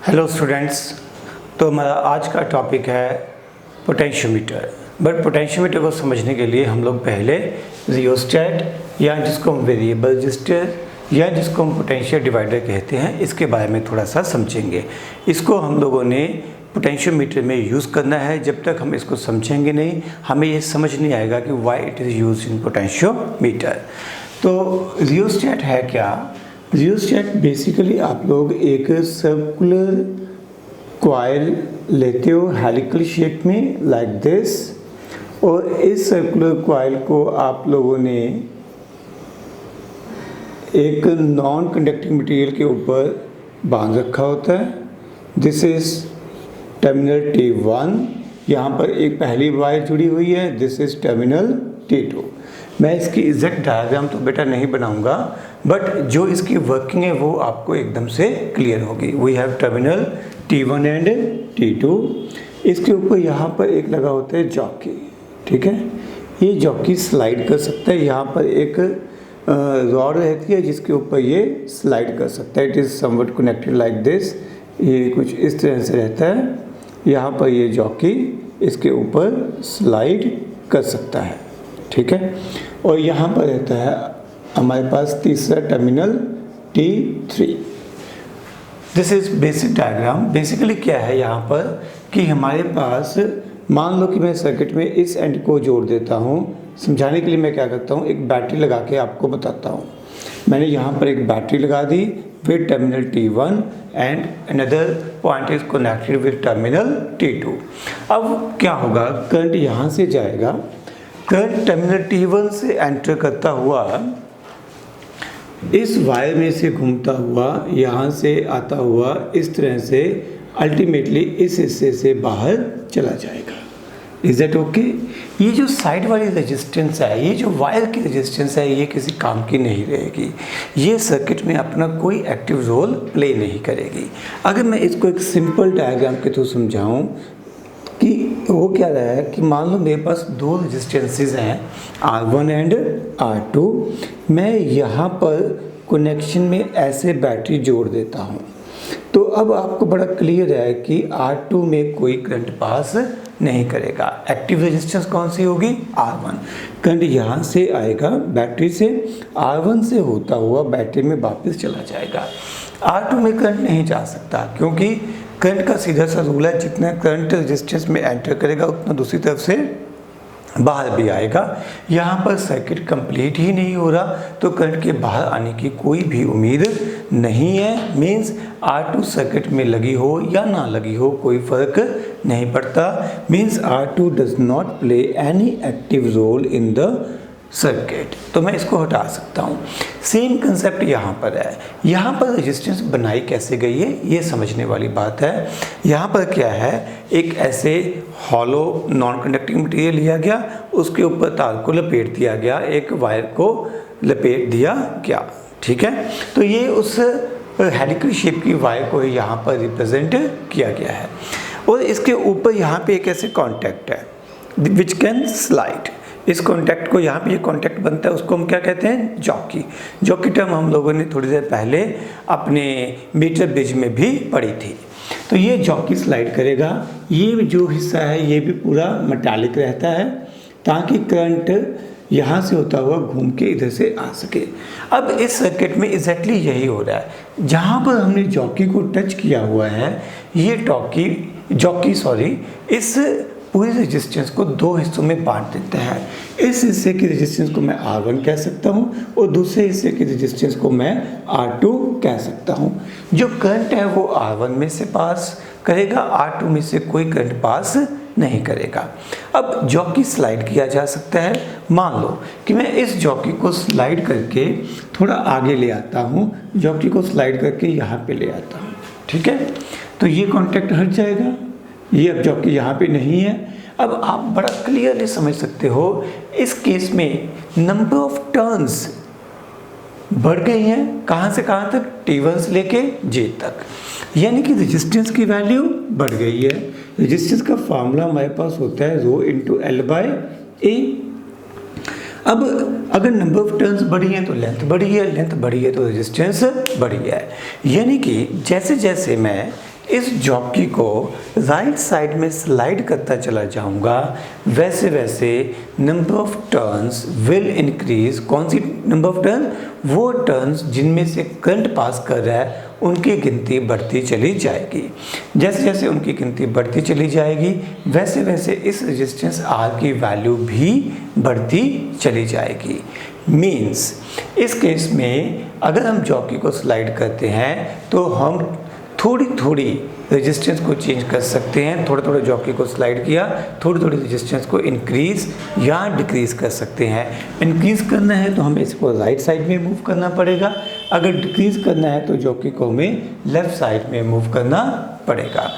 Hello students. तो हमारा आज का टॉपिक है पोटेंशियोमीटर। बट पोटेंशियोमीटर को समझने के लिए हम लोग पहले रियोस्टेट या जिसको हम वेरिएबल रजिस्टर या जिसको हम पोटेंशियल डिवाइडर कहते हैं इसके बारे में थोड़ा सा समझेंगे। इसको हम लोगों ने पोटेंशियोमीटर में यूज़ करना है। जब तक हम इसको समझेंगे नहीं हमें ये समझ नहीं आएगा कि why it is use in potentiometer. तो रियोस्टेट है क्या? रियोस्टेट बेसिकली आप लोग एक सर्कुलर कॉइल लेते हो हेलिकल शेप में लाइक दिस, और इस सर्कुलर कॉइल को आप लोगों ने एक नॉन कंडक्टिंग मटेरियल के ऊपर बांध रखा होता है। This is terminal T1। यहाँ पर एक पहली वायर जुड़ी हुई है। This is terminal T2। मैं इसकी एग्जैक्ट डायग्राम तो बेटा नहीं बनाऊंगा, बट जो इसकी वर्किंग है वो आपको एकदम से क्लियर होगी। We have terminal T1 and T2। इसके ऊपर यहाँ पर एक लगा होता है जॉकी, ठीक है। ये जॉकी स्लाइड कर सकता है। यहाँ पर एक रॉड रहती है जिसके ऊपर ये स्लाइड कर सकता है। It is somewhat connected like this. ये कुछ इस तरह से रहता है। यहाँ पर ये जॉकी इसके ऊपर स्लाइड कर सकता है, ठीक है। और यहाँ पर रहता है हमारे पास तीसरा terminal T3। This is basic diagram. Basically क्या है यहाँ पर कि हमारे पास मान लो कि मैं सर्किट में इस एंड को जोड़ देता हूँ। समझाने के लिए मैं क्या करता हूँ, एक बैटरी लगा के आपको बताता हूँ। मैंने यहाँ पर एक बैटरी लगा दी with terminal T1 and another point is connected with terminal T2। अब क्या होगा, करंट यहाँ से जाएगा। करंट टर्मिनल T1 से एंटर करता हुआ इस वायर में से घूमता हुआ यहाँ से आता हुआ इस तरह से अल्टीमेटली इस हिस्से से बाहर चला जाएगा। Is that okay? ये जो साइड वाली रेजिस्टेंस है, ये जो वायर की रेजिस्टेंस है, ये किसी काम की नहीं रहेगी। ये सर्किट में अपना कोई एक्टिव रोल प्ले नहीं करेगी। अगर मैं इसको एक सिंपल डायग्राम के थ्रू समझाऊं कि वो क्या रहा है कि मान लो मेरे पास दो रेजिस्टेंसेस हैं R1 एंड R2। मैं यहाँ पर कनेक्शन में ऐसे बैटरी जोड़ देता हूँ, तो अब आपको बड़ा क्लियर है कि R2 में कोई करंट पास नहीं करेगा। एक्टिव रेजिस्टेंस कौन सी होगी? R1। करंट यहाँ से आएगा बैटरी से, R1 से होता हुआ बैटरी में वापस चला जाएगा। R2 में करंट नहीं जा सकता क्योंकि करंट का सीधा सा रूल है, जितना करंट रेजिस्टेंस में एंटर करेगा उतना दूसरी तरफ से बाहर भी आएगा। यहाँ पर सर्किट कंप्लीट ही नहीं हो रहा तो करंट के बाहर आने की कोई भी उम्मीद नहीं है। मींस R2 सर्किट में लगी हो या ना लगी हो कोई फर्क नहीं पड़ता। Means R2 does not play any active role in the circuit. तो मैं इसको हटा सकता हूँ। सेम कंसेप्ट यहाँ पर है। यहाँ पर रेजिस्टेंस बनाई कैसे गई है ये समझने वाली बात है। यहाँ पर क्या है, एक ऐसे हॉलो नॉन कंडक्टिंग मटेरियल लिया गया, उसके ऊपर तार को लपेट दिया गया, एक वायर को लपेट दिया गया, ठीक है। तो ये उस हेलिकल शेप की वायर को यहाँ पर रिप्रेजेंट किया गया है। और इसके ऊपर यहाँ पे एक ऐसे कॉन्टैक्ट है विच कैन स्लाइड। इस कॉन्टैक्ट को यहाँ पे ये कॉन्टैक्ट बनता है, उसको हम क्या कहते हैं? जॉकी। जॉकी टर्म हम लोगों ने थोड़ी देर पहले अपने मीटर ब्रिज में भी पढ़ी थी। तो ये जॉकी स्लाइड करेगा। ये जो हिस्सा है ये भी पूरा मेटालिक रहता है ताकि करंट यहाँ से होता हुआ घूम के इधर से आ सके। अब इस सर्किट में एग्जैक्टली यही हो रहा है। जहाँ पर हमने जॉकी को टच किया हुआ है ये जॉकी इस पूरी रेजिस्टेंस को दो हिस्सों में बांट देता है। इस हिस्से की रेजिस्टेंस को मैं R1 कह सकता हूँ और दूसरे हिस्से की रेजिस्टेंस को मैं R2 कह सकता हूँ। जो करंट है वो R1 में से पास करेगा, R2 में से कोई करंट पास नहीं करेगा। अब जॉकी स्लाइड किया जा सकता है। मान लो कि मैं इस जॉकी को स्लाइड करके थोड़ा आगे ले आता हूँ, जॉकी को स्लाइड करके यहाँ पे ले आता हूँ, ठीक है। तो ये कॉन्टैक्ट हट जाएगा, ये अब जॉकी यहाँ पे नहीं है। अब आप बड़ा क्लियरली समझ सकते हो इस केस में नंबर ऑफ टर्न्स बढ़ गई हैं। कहाँ से कहाँ तक? T1 से लेके J तक, यानी कि रेजिस्टेंस की वैल्यू बढ़ गई है। रेजिस्टेंस का फार्मूला हमारे पास होता है रो इंटू L/A। अब अगर नंबर ऑफ टर्न्स बढ़ी है तो लेंथ बढ़ी है, लेंथ बढ़ी है तो रेजिस्टेंस बढ़ी है। यानी कि जैसे जैसे मैं इस जॉकी को राइट साइड में स्लाइड करता चला जाऊंगा, वैसे वैसे number of turns will increase. कौन सी नंबर ऑफ टर्न? वो टर्न्स जिनमें से करंट पास कर रहा है उनकी गिनती बढ़ती चली जाएगी। जैसे जैसे उनकी गिनती बढ़ती चली जाएगी वैसे वैसे इस रेजिस्टेंस R की वैल्यू भी बढ़ती चली जाएगी। मीन्स इस केस में अगर हम जॉकी को स्लाइड करते हैं तो हम थोड़ी थोड़ी रेजिस्टेंस को चेंज कर सकते हैं। थोड़ा थोड़ा जॉकी को स्लाइड किया, थोड़ी थोड़ी रेजिस्टेंस को इंक्रीज या डिक्रीज कर सकते हैं। इंक्रीज करना है तो हमें इसको राइट साइड में मूव करना पड़ेगा, अगर डिक्रीज करना है तो जॉकी को हमें लेफ्ट साइड में मूव करना पड़ेगा।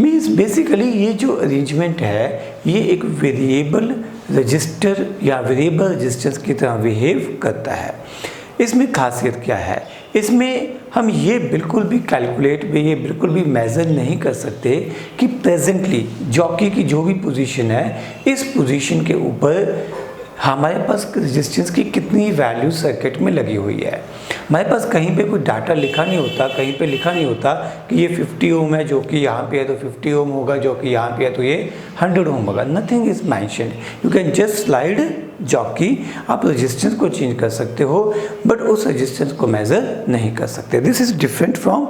मीन्स बेसिकली ये जो अरेंजमेंट है ये एक वेरिएबल रजिस्टर या वेरिएबल रेजिस्टेंस की तरह बिहेव करता है। इसमें खासियत क्या है? इसमें हम ये बिल्कुल भी कैलकुलेट में ये बिल्कुल भी मेज़र नहीं कर सकते कि प्रेजेंटली जॉकी की जो भी पोजीशन है इस पोजीशन के ऊपर हमारे पास रेजिस्टेंस की कितनी वैल्यू सर्किट में लगी हुई है। हमारे पास कहीं पे कोई डाटा लिखा नहीं होता, कहीं पे लिखा नहीं होता कि ये 50 ओम है जो कि यहाँ पे है तो 50 ओम होगा, जो कि यहाँ पे है तो ये 100 ओम होगा। Nothing is mentioned. You can just slide jockey. आप रेजिस्टेंस को चेंज कर सकते हो बट उस रेजिस्टेंस को मेज़र नहीं कर सकते। This is different from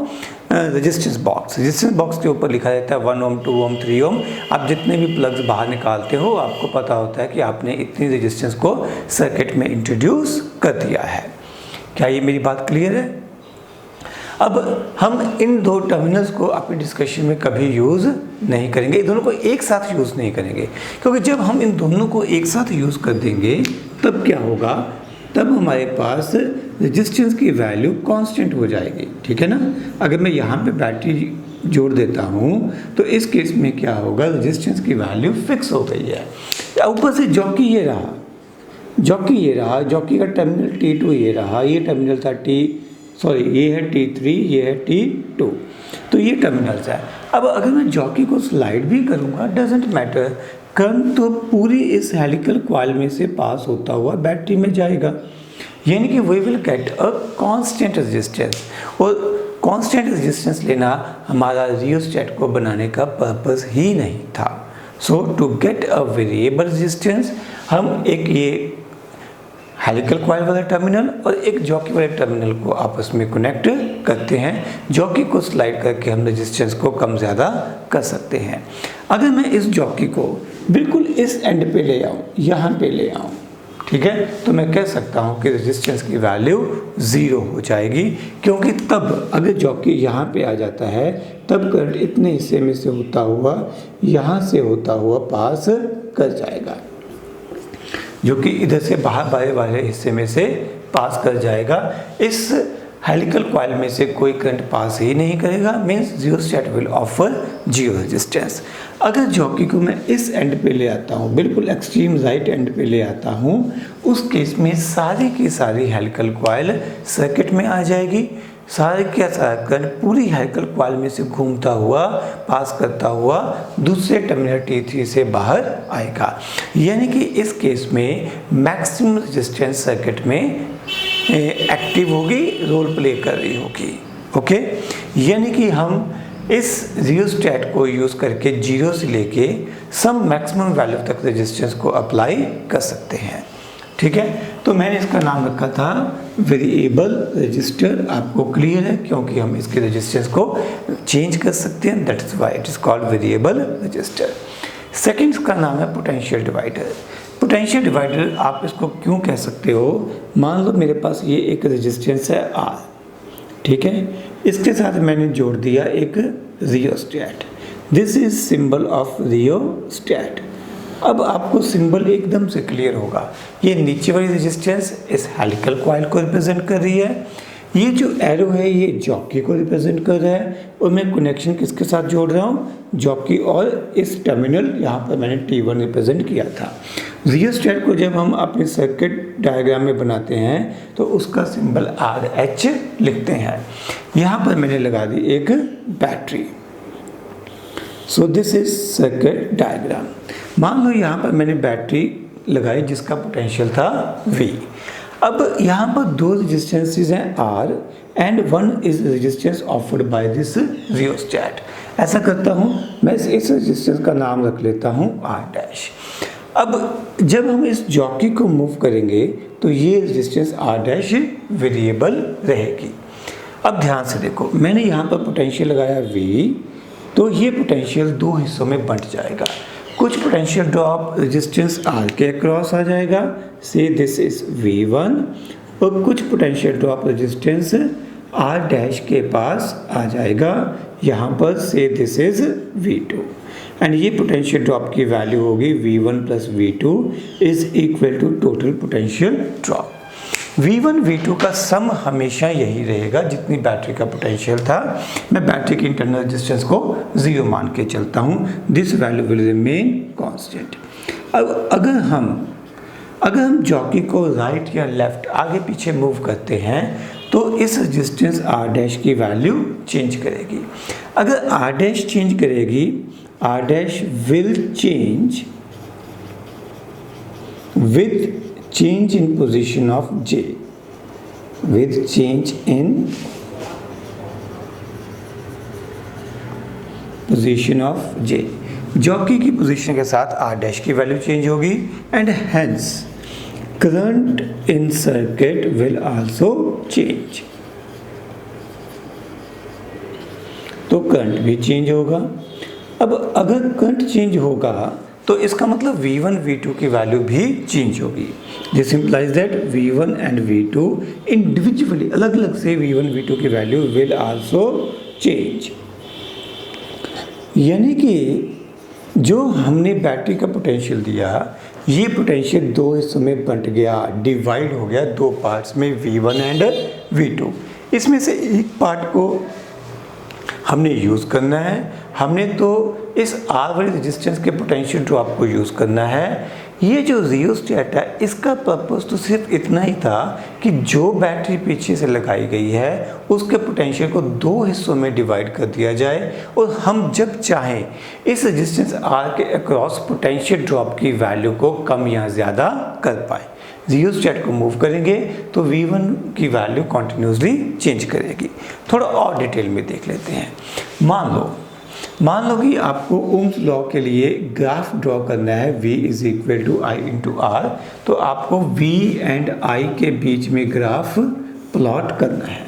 resistance box. Resistance box के ऊपर लिखा रहता है 1 ओम, 2 ओम, 3 ओम। आप जितने भी प्लग्स बाहर निकालते हो आपको पता होता है कि आपने इतनी रेजिस्टेंस को सर्किट में इंट्रोड्यूस कर दिया है। क्या ये मेरी बात क्लियर है? अब हम इन दो टर्मिनल्स को अपने डिस्कशन में कभी यूज़ नहीं करेंगे, इन दोनों को एक साथ यूज़ नहीं करेंगे, क्योंकि जब हम इन दोनों को एक साथ यूज़ कर देंगे तब क्या होगा? तब हमारे पास रेजिस्टेंस की वैल्यू कांस्टेंट हो जाएगी। ठीक है ना? अगर मैं यहाँ पे बैटरी जोड़ देता हूँ तो इस केस में क्या होगा? रेजिस्टेंस की वैल्यू फिक्स हो गई है। ऊपर से जॉकी ये रहा, जॉकी ये रहा, जॉकी का टर्मिनल T2 ये रहा, ये टर्मिनल था ये है T3, ये है T2, तो ये टर्मिनल्स है। अब अगर मैं जॉकी को स्लाइड भी करूँगा डजेंट मैटर, करंट तो पूरी इस हेलिकल कॉइल में से पास होता हुआ बैटरी में जाएगा, यानी कि we will get a constant resistance. और कांस्टेंट रेजिस्टेंस लेना हमारा रियोस्टेट को बनाने का पर्पस ही नहीं था। So to get a variable resistance हम एक ये हेलिकल कॉइल वाला टर्मिनल और एक जॉकी वाले टर्मिनल को आपस में कनेक्ट करते हैं। जॉकी को स्लाइड करके हम रेजिस्टेंस को कम ज़्यादा कर सकते हैं। अगर मैं इस जॉकी को बिल्कुल इस एंड पे ले आऊँ, यहाँ पे ले आऊँ, ठीक है, तो मैं कह सकता हूँ कि रेजिस्टेंस की वैल्यू 0 हो जाएगी, क्योंकि तब अगर जॉकी यहाँ पे आ जाता है तब करंट इतने हिस्से में से होता हुआ यहाँ से होता हुआ पास कर जाएगा, जो कि इधर से बाहर वाले हिस्से में से पास कर जाएगा। इस हेलिकल कॉइल में से कोई करंट पास ही नहीं करेगा, means rheostat will offer 0 resistance. अगर जॉकी को मैं इस एंड पे ले आता हूँ, बिल्कुल एक्सट्रीम राइट एंड पे ले आता हूँ, उस केस में सारी की सारी हेलिकल कॉइल सर्किट में आ जाएगी। सारे का सारा करंट पूरी हेलिकल कॉइल में से घूमता हुआ पास करता हुआ दूसरे टर्मिनल T3 से बाहर आएगा, यानी कि इस केस में मैक्सिमम रेजिस्टेंस सर्किट में एक्टिव होगी, रोल प्ले कर रही होगी। ओके, यानी कि हम इस रियोस्टेट को यूज़ करके 0 से लेके सम मैक्सिमम वैल्यू तक रेजिस्टेंस को अप्लाई कर सकते हैं। ठीक है, तो मैंने इसका नाम रखा था वेरिएबल रजिस्टर। आपको क्लियर है, क्योंकि हम इसके रेजिस्टेंस को चेंज कर सकते हैं, that is why it is called variable resistor. Second इसका नाम है पोटेंशियल डिवाइडर। पोटेंशियल डिवाइडर आप इसको क्यों कह सकते हो? मान लो मेरे पास ये एक रेजिस्टेंस है R, ठीक है, इसके साथ मैंने जोड़ दिया एक rheostat. This is symbol of rheostat. अब आपको सिंबल एकदम से क्लियर होगा। ये नीचे वाली रेजिस्टेंस इस हेलिकल कॉइल को रिप्रेजेंट कर रही है, ये जो एरो है ये जॉकी को रिप्रेजेंट कर रहा है, और मैं कनेक्शन किसके साथ जोड़ रहा हूँ? जॉकी और इस टर्मिनल, यहाँ पर मैंने T1 रिप्रेजेंट किया था। रियोस्टेट को जब हम अपने सर्किट डायग्राम में बनाते हैं तो उसका सिंबल RH लिखते हैं। यहाँ पर मैंने लगा दी एक battery. So this is circuit diagram. मान लो यहाँ पर मैंने बैटरी लगाई जिसका पोटेंशियल था V। अब यहाँ पर दो रेजिस्टेंसेस हैं R and one is resistance offered by this rheostat. ऐसा करता हूँ मैं इस रेजिस्टेंस का नाम रख लेता हूँ R'। अब जब हम इस जॉकी को मूव करेंगे तो ये रेजिस्टेंस R' वेरिएबल रहेगी। अब ध्यान से देखो, मैंने यहाँ पर पोटेंशियल लगाया V, तो ये पोटेंशियल दो हिस्सों में बंट जाएगा। कुछ पोटेंशियल ड्रॉप रेजिस्टेंस R के अक्रॉस आ जाएगा, से दिस इज V1, और कुछ पोटेंशियल ड्रॉप रेजिस्टेंस R' के पास आ जाएगा, यहाँ पर से दिस इज V2, एंड ये पोटेंशियल ड्रॉप की वैल्यू होगी V1 plus V2 is equal to total potential drop. V1 V2 का सम हमेशा यही रहेगा जितनी बैटरी का पोटेंशियल था। मैं बैटरी की इंटरनल रेजिस्टेंस को 0 मान के चलता हूँ, this value will remain constant. अब अगर हम जॉकी को राइट या लेफ्ट आगे पीछे मूव करते हैं तो इस रेजिस्टेंस R' की वैल्यू चेंज करेगी। अगर R' चेंज करेगी, R' will change with change in position of J, with change in position of J, jockey की पोजीशन के साथ R' की वैल्यू चेंज होगी, and hence current in circuit will also change. तो current भी change होगा। अब अगर करंट चेंज होगा तो इसका मतलब V1 V2 की वैल्यू भी चेंज होगी। This implies that V1 and V2 individually अलग अलग से V1 V2 की वैल्यू विल आल्सो चेंज। यानी कि जो हमने बैटरी का पोटेंशियल दिया, ये पोटेंशियल दो हिस्सों में बंट गया, डिवाइड हो गया दो पार्ट्स में, V1 एंड V2। इसमें से एक पार्ट को हमने यूज़ करना है, हमने तो इस R वाले रेजिस्टेंस के पोटेंशियल ड्रॉप को यूज़ करना है। ये जो रियोस्टेट है इसका पर्पस तो सिर्फ इतना ही था कि जो बैटरी पीछे से लगाई गई है उसके पोटेंशियल को दो हिस्सों में डिवाइड कर दिया जाए, और हम जब चाहें इस रेजिस्टेंस R के अक्रॉस पोटेंशियल ड्रॉप की वैल्यू को कम या ज़्यादा कर पाए। रियोस्टेट को मूव करेंगे तो V1 की वैल्यू कॉन्टिन्यूसली चेंज करेगी। थोड़ा और डिटेल में देख लेते हैं। मान लो कि आपको ओम्स लॉ के लिए ग्राफ ड्रॉ करना है, V is equal to I into R, तो आपको V एंड I के बीच में ग्राफ प्लॉट करना है।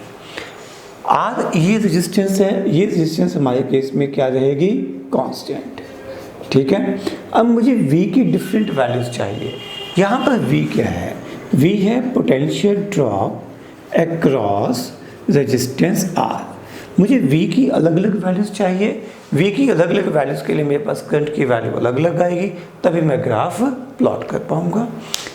R ये रेजिस्टेंस है, ये रेजिस्टेंस हमारे केस में क्या रहेगी, कांस्टेंट। ठीक है, अब मुझे V की डिफरेंट वैल्यूज चाहिए। यहाँ पर V क्या है, V है potential drop across resistance R। मुझे V की अलग अलग वैल्यूज़ चाहिए। V की अलग अलग वैल्यूज़ के लिए मेरे पास करंट की वैल्यू अलग अलग आएगी, तभी मैं ग्राफ प्लॉट कर पाऊंगा।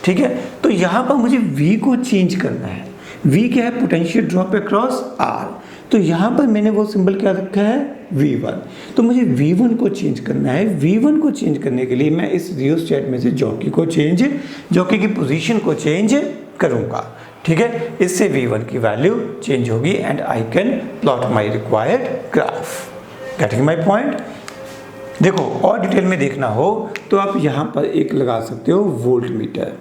ठीक है, तो यहाँ पर मुझे V को चेंज करना है। V क्या है, पोटेंशियल ड्रॉप अक्रॉस R, तो यहाँ पर मैंने वो सिंबल क्या रखा है, V1। तो मुझे V1 को चेंज करना है। V1 को चेंज करने के लिए मैं इस रियोस्टेट में से जॉकी की पोजीशन को चेंज करूँगा। ठीक है, इससे V1 की वैल्यू चेंज होगी and I can plot my required graph. Getting my point. देखो और डिटेल में देखना हो तो आप यहाँ पर एक लगा सकते हो वोल्ट मीटर।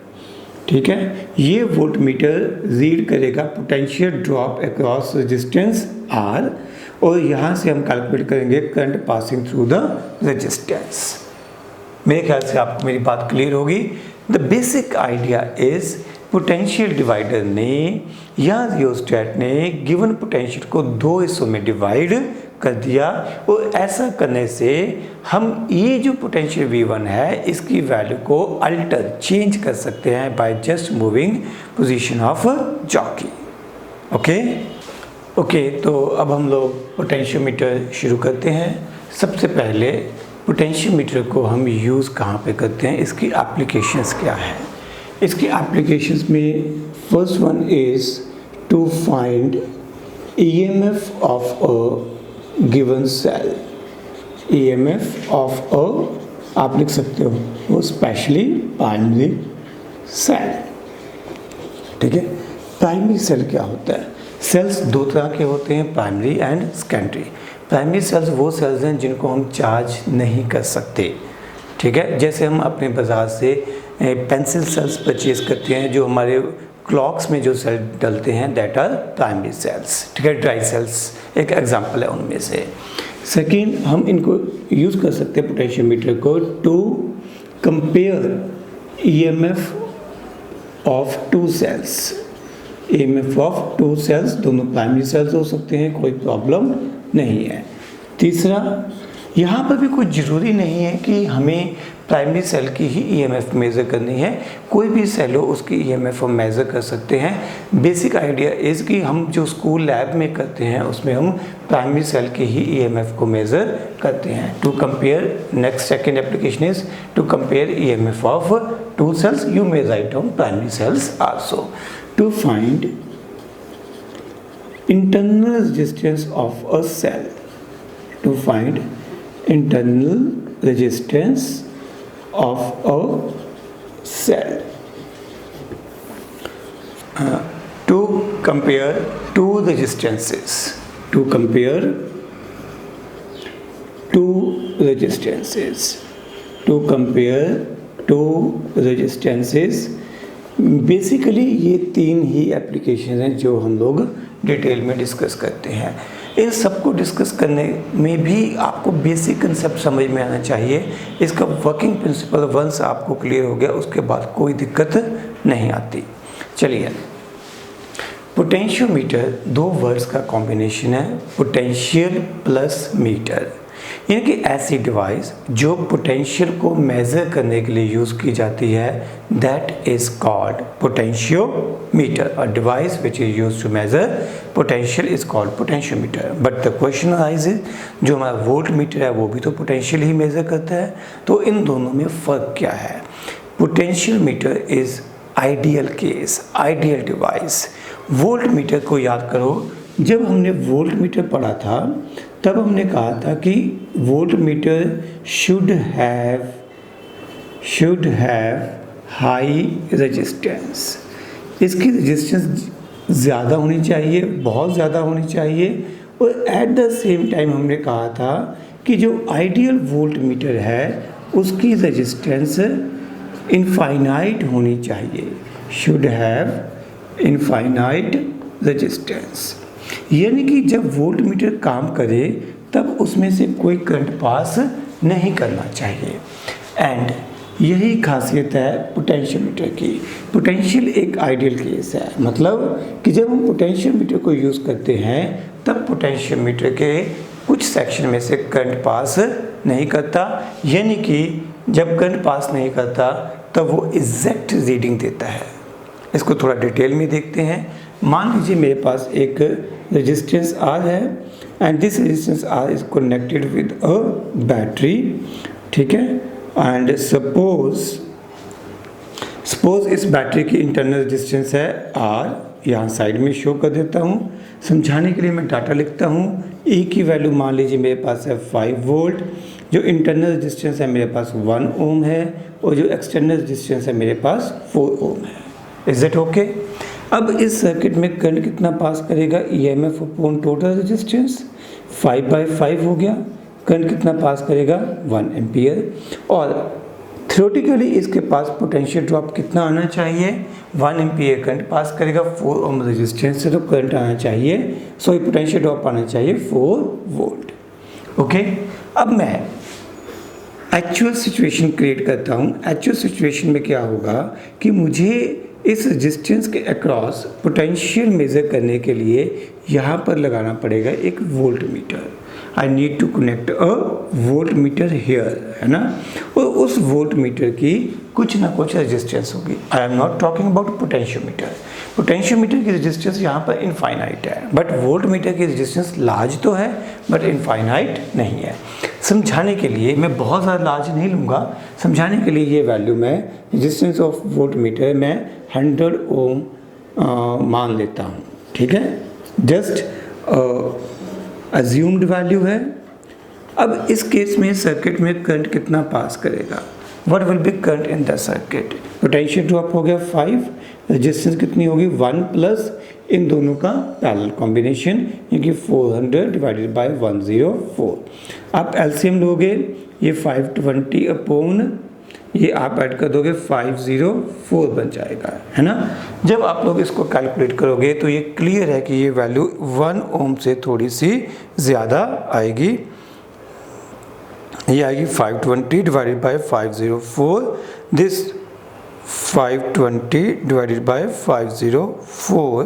ठीक है, ये वोल्ट मीटर रीड करेगा potential drop across resistance R, और यहाँ से हम कैलकुलेट करेंगे current passing through the resistance. मेरे ख्याल से आपको मेरी बात क्लियर होगी। The basic idea is potential divider ने या रियोस्टेट ने गिवन पोटेंशियल को दो हिस्सों में डिवाइड कर दिया, और ऐसा करने से हम ये जो पोटेंशियल V1 है इसकी वैल्यू को अल्टर चेंज कर सकते हैं by just moving position of jockey. Okay, तो अब हम लोग पोटेंशियोमीटर शुरू करते हैं। सबसे पहले पोटेंशियोमीटर को हम यूज़ कहाँ पे करते हैं, इसकी एप्लीकेशंस क्या है। इसकी एप्लीकेशंस में first one is to find EMF of a given cell. EMF of a आप लिख सकते हो वो स्पेशली प्राइमरी सेल। ठीक है, प्राइमरी सेल क्या होता है, सेल्स दो तरह के होते हैं, primary and secondary. Primary cells वो सेल्स हैं जिनको हम चार्ज नहीं कर सकते। ठीक है, जैसे हम अपने बाज़ार से पेंसिल सेल्स परचेज़ करते हैं जो हमारे क्लॉक्स में जो सेल डलते हैं दैट आर प्राइमरी सेल्स, ठीक है, ड्राई सेल्स एक एग्जांपल है उनमें से। सेकेंड, हम इनको यूज़ कर सकते हैं पोटेंशियोमीटर को to compare EMF of two cells. EMF of two cells, दोनों प्राइमरी सेल्स हो सकते हैं, कोई प्रॉब्लम नहीं है। तीसरा, यहाँ पर भी कोई ज़रूरी नहीं है कि हमें प्राइमरी सेल की ही ईएमएफ मेज़र करनी है, कोई भी सेल हो उसकी ईएमएफ हम मेज़र कर सकते हैं। बेसिक आइडिया इज़ कि हम जो स्कूल लैब में करते हैं उसमें हम प्राइमरी सेल की ही ईएमएफ को मेज़र करते हैं। To compare, next second application is to compare EMF of two cells, you may write down primary cells also. To find internal resistance of a cell, to find internal resistance of a cell, to compare two resistances, to compare two resistances, to compare two resistances। Basically ये तीन ही application हैं जो हम लोग detail में discuss करते हैं। इन सबको डिस्कस करने में भी आपको बेसिक कंसेप्ट समझ में आना चाहिए। इसका वर्किंग प्रिंसिपल वंस आपको क्लियर हो गया उसके बाद कोई दिक्कत नहीं आती। चलिए, पोटेंशियोमीटर दो वर्ड्स का कॉम्बिनेशन है, पोटेंशियल प्लस मीटर, यानी कि ऐसी डिवाइस जो पोटेंशियल को मेज़र करने के लिए यूज़ की जाती है that is called potentiometer. A device which is used to measure potential is called potentiometer. But the question arises, जो हमारा वोल्ट मीटर है वो भी तो पोटेंशियल ही मेज़र करता है, तो इन दोनों में फ़र्क क्या है? Potential meter is ideal case, ideal device. Voltmeter को याद करो, जब हमने वोल्ट मीटर पढ़ा था तब हमने कहा था कि volt meter should have high resistance, इसकी रेजिस्टेंस ज़्यादा होनी चाहिए, बहुत ज़्यादा होनी चाहिए। और एट द सेम टाइम हमने कहा था कि जो आइडियल वोल्ट मीटर है उसकी रेजिस्टेंस इनफाइनाइट होनी चाहिए, शुड हैव इनफाइनाइट रेजिस्टेंस, यानी कि जब वोल्ट मीटर काम करे तब उसमें से कोई करंट पास नहीं करना चाहिए। एंड यही खासियत है पोटेंशियोमीटर की। पोटेंशियल एक आइडियल केस है, मतलब कि जब हम पोटेंशियोमीटर को यूज़ करते हैं तब पोटेंशियोमीटर के कुछ सेक्शन में से करंट पास नहीं करता, यानी कि जब करंट पास नहीं करता तब वो एग्जैक्ट रीडिंग देता है। इसको थोड़ा डिटेल में देखते हैं। मान लीजिए मेरे पास एक रेजिस्टेंस R है and this resistance R is connected with a battery, ठीक है। एंड सपोज इस बैटरी की इंटरनल रेजिस्टेंस है R, यहाँ साइड में शो कर देता हूँ। समझाने के लिए मैं डाटा लिखता हूँ। E की वैल्यू मान लीजिए मेरे पास है 5 वोल्ट, जो इंटरनल रेजिस्टेंस है मेरे पास 1 ओम है और जो एक्सटर्नल रेजिस्टेंस है मेरे पास 4 ओम है। Is that okay? अब इस सर्किट में करंट कितना पास करेगा? EMF अपॉन टोटल रेजिस्टेंस 5/5 हो गया। करंट कितना पास करेगा? 1 एम्पियर। और थ्योरेटिकली इसके पास पोटेंशियल ड्रॉप कितना आना चाहिए? 1 एम्पियर करंट पास करेगा, 4 ओम रेजिस्टेंस से तो करंट आना चाहिए, सॉरी पोटेंशियल ड्रॉप आना चाहिए 4 वोल्ट। ओके, अब मैं एक्चुअल सिचुएशन क्रिएट करता हूँ। एक्चुअल सिचुएशन में क्या होगा कि मुझे इस रेजिस्टेंस के अक्रॉस पोटेंशियल मेज़र करने के लिए यहाँ पर लगाना पड़ेगा एक voltmeter. I need to connect a voltmeter here, है ना। और उस वोल्ट मीटर की कुछ ना कुछ रेजिस्टेंस होगी। I am not talking about potentiometer. Potentiometer की रेजिस्टेंस यहाँ पर इनफाइनाइट है, बट वोल्ट मीटर की रेजिस्टेंस लार्ज तो है बट इनफाइनाइट नहीं है। समझाने के लिए मैं बहुत ज़्यादा लार्ज नहीं लूँगा, समझाने के लिए ये वैल्यू मैं रेजिस्टेंस ऑफ वोल्ट मीटर मैं 100 ओम मान लेता हूँ, ठीक है। जस्ट अज्यूम्ड वैल्यू है। अब इस केस में सर्किट में करंट कितना पास करेगा? What will be current in the circuit? Potential drop हो गया 5, रेजिस्टेंस कितनी होगी? 1 प्लस इन दोनों का पैरेलल कॉम्बिनेशन, यानी 400 डिवाइडेड बाय 104। आप एलसीएम लोगे, ये 520 अपॉन ये आप ऐड कर दोगे 504 बन जाएगा, है ना। जब आप लोग इसको कैलकुलेट करोगे तो ये क्लियर है कि ये वैल्यू 1 ओम से थोड़ी सी ज़्यादा आएगी। ये आएगी 520 divided by 504, this 520 divided by 504,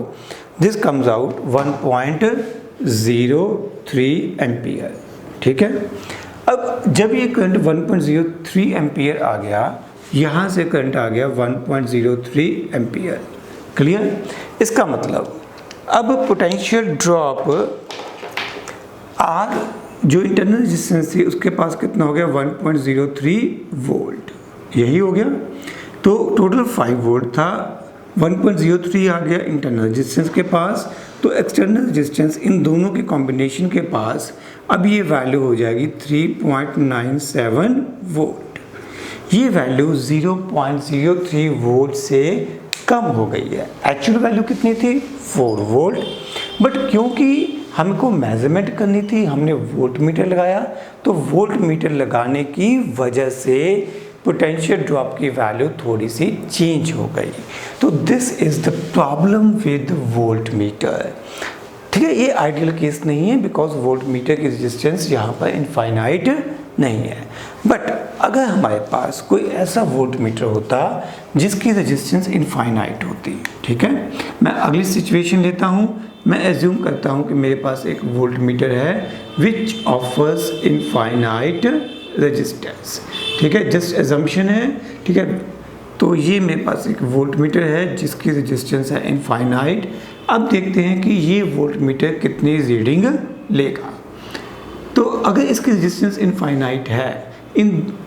this comes out 1.03 ampere, ठीक है। अब जब ये करंट 1.03 एम्पियर आ गया, यहाँ से करंट आ गया 1.03 एम्पियर, क्लियर। इसका मतलब अब पोटेंशियल ड्रॉप आर जो इंटरनल रेजिस्टेंस थी उसके पास कितना हो गया 1.03 वोल्ट, यही हो गया। तो टोटल 5 वोल्ट था, 1.03 आ गया इंटरनल रेजिस्टेंस के पास, तो एक्सटर्नल रेजिस्टेंस इन दोनों के कॉम्बिनेशन के पास अब ये वैल्यू हो जाएगी 3.97 वोल्ट। ये वैल्यू 0.03 वोल्ट से कम हो गई है। एक्चुअल वैल्यू कितनी थी 4 वोल्ट, बट क्योंकि हमको मेजरमेंट करनी थी हमने वोल्ट मीटर लगाया, तो वोल्ट मीटर लगाने की वजह से पोटेंशियल ड्रॉप की वैल्यू थोड़ी सी चेंज हो गई। तो this is the problem with volt meter, ठीक है। ये आइडियल केस नहीं है बिकॉज वोल्ट मीटर की रेजिस्टेंस यहाँ पर इनफाइनाइट नहीं है। बट अगर हमारे पास कोई ऐसा वोल्ट मीटर होता जिसकी रेजिस्टेंस इनफाइनाइट होती, ठीक है। मैं अगली सिचुएशन लेता हूँ। मैं एज्यूम करता हूँ कि मेरे पास एक वोल्ट मीटर है विच ऑफर्स इनफाइनाइट रेजिस्टेंस, ठीक है। जस्ट एजम्पशन है, ठीक है। तो ये मेरे पास एक वोल्ट मीटर है जिसकी रेजिस्टेंस है इनफाइनाइट। अब देखते हैं कि ये वोल्ट मीटर कितनी रीडिंग लेगा। तो अगर इसकी रेजिस्टेंस इनफाइनाइट है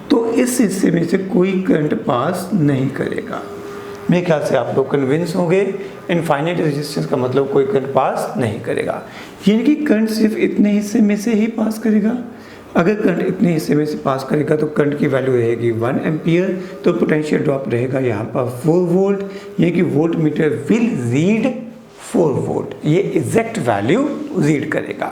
तो इस हिस्से में से कोई करंट पास नहीं करेगा। मेरे ख्याल से आप लोग कन्विंस होंगे, इनफाइनाइट रेजिस्टेंस का मतलब कोई करंट पास नहीं करेगा, यानी कि करंट सिर्फ इतने हिस्से में से ही पास करेगा। अगर करंट इतने हिस्से में से पास करेगा तो करंट की वैल्यू रहेगी 1 एम्पियर, तो पोटेंशियल ड्रॉप रहेगा यहाँ पर 4 वोल्ट, यानी कि volt meter will read 4 volt, ये एग्जैक्ट वैल्यू रीड करेगा।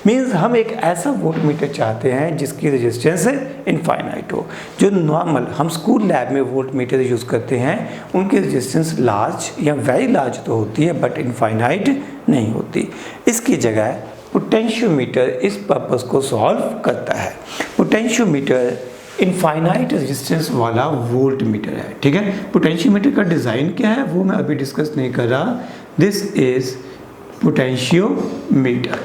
मीन्स हम एक ऐसा वोल्ट मीटर चाहते हैं जिसकी रेजिस्टेंस इनफाइनाइट हो। जो नॉर्मल हम स्कूल लैब में वोल्ट मीटर यूज़ करते हैं उनकी रेजिस्टेंस लार्ज या वेरी लार्ज तो होती है बट इनफाइनाइट नहीं होती। इसकी जगह पोटेंशियोमीटर इस पर्पस को सॉल्व करता है। पोटेंशियोमीटर इनफाइनाइट रेजिस्टेंस वाला वोल्ट मीटर है, ठीक है। पोटेंशियोमीटर का डिज़ाइन क्या है वो मैं अभी डिस्कस नहीं कर रहा। This is potentiometer.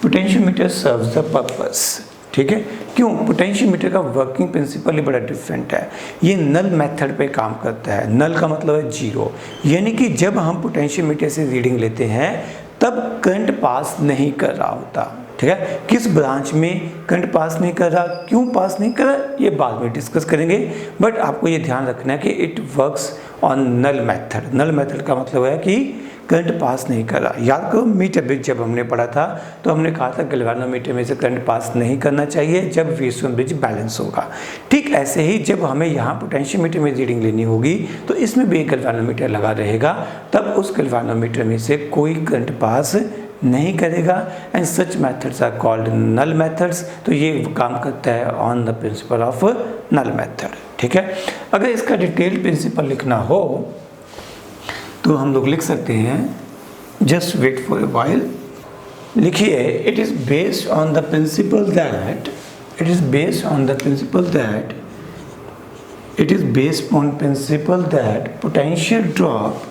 Potentiometer serves the purpose, ठीक है। क्यों? पोटेंशियोमीटर का वर्किंग प्रिंसिपल ही बड़ा डिफरेंट है। ये नल मेथड पे काम करता है। नल का मतलब है जीरो, यानी कि जब हम पोटेंशियोमीटर से रीडिंग लेते हैं तब करंट पास नहीं कर रहा होता, ठीक है। किस ब्रांच में करंट पास नहीं कर रहा, क्यों पास नहीं कर रहा, ये बाद में डिस्कस करेंगे। बट आपको ये ध्यान रखना है कि it works on null method. Null method का मतलब है कि करंट पास नहीं कर रहा। याद करो मीटर ब्रिज जब हमने पढ़ा था तो हमने कहा था गैल्वेनोमीटर में से करंट पास नहीं करना चाहिए जब व्हीटस्टोन ब्रिज बैलेंस होगा। ठीक ऐसे ही जब हमें यहाँ पोटेंशियोमीटर में रीडिंग लेनी होगी तो इसमें भी एक गैल्वेनोमीटर लगा रहेगा, तब उस गैल्वेनोमीटर में से कोई करंट पास नहीं करेगा। And such methods are called null methods. तो ये काम करता है on the principle of null method, ठीक है। अगर इसका डिटेल प्रिंसिपल लिखना हो तो हम लोग लिख सकते हैं, just wait for a while. लिखिए, it is based on the principle that potential drop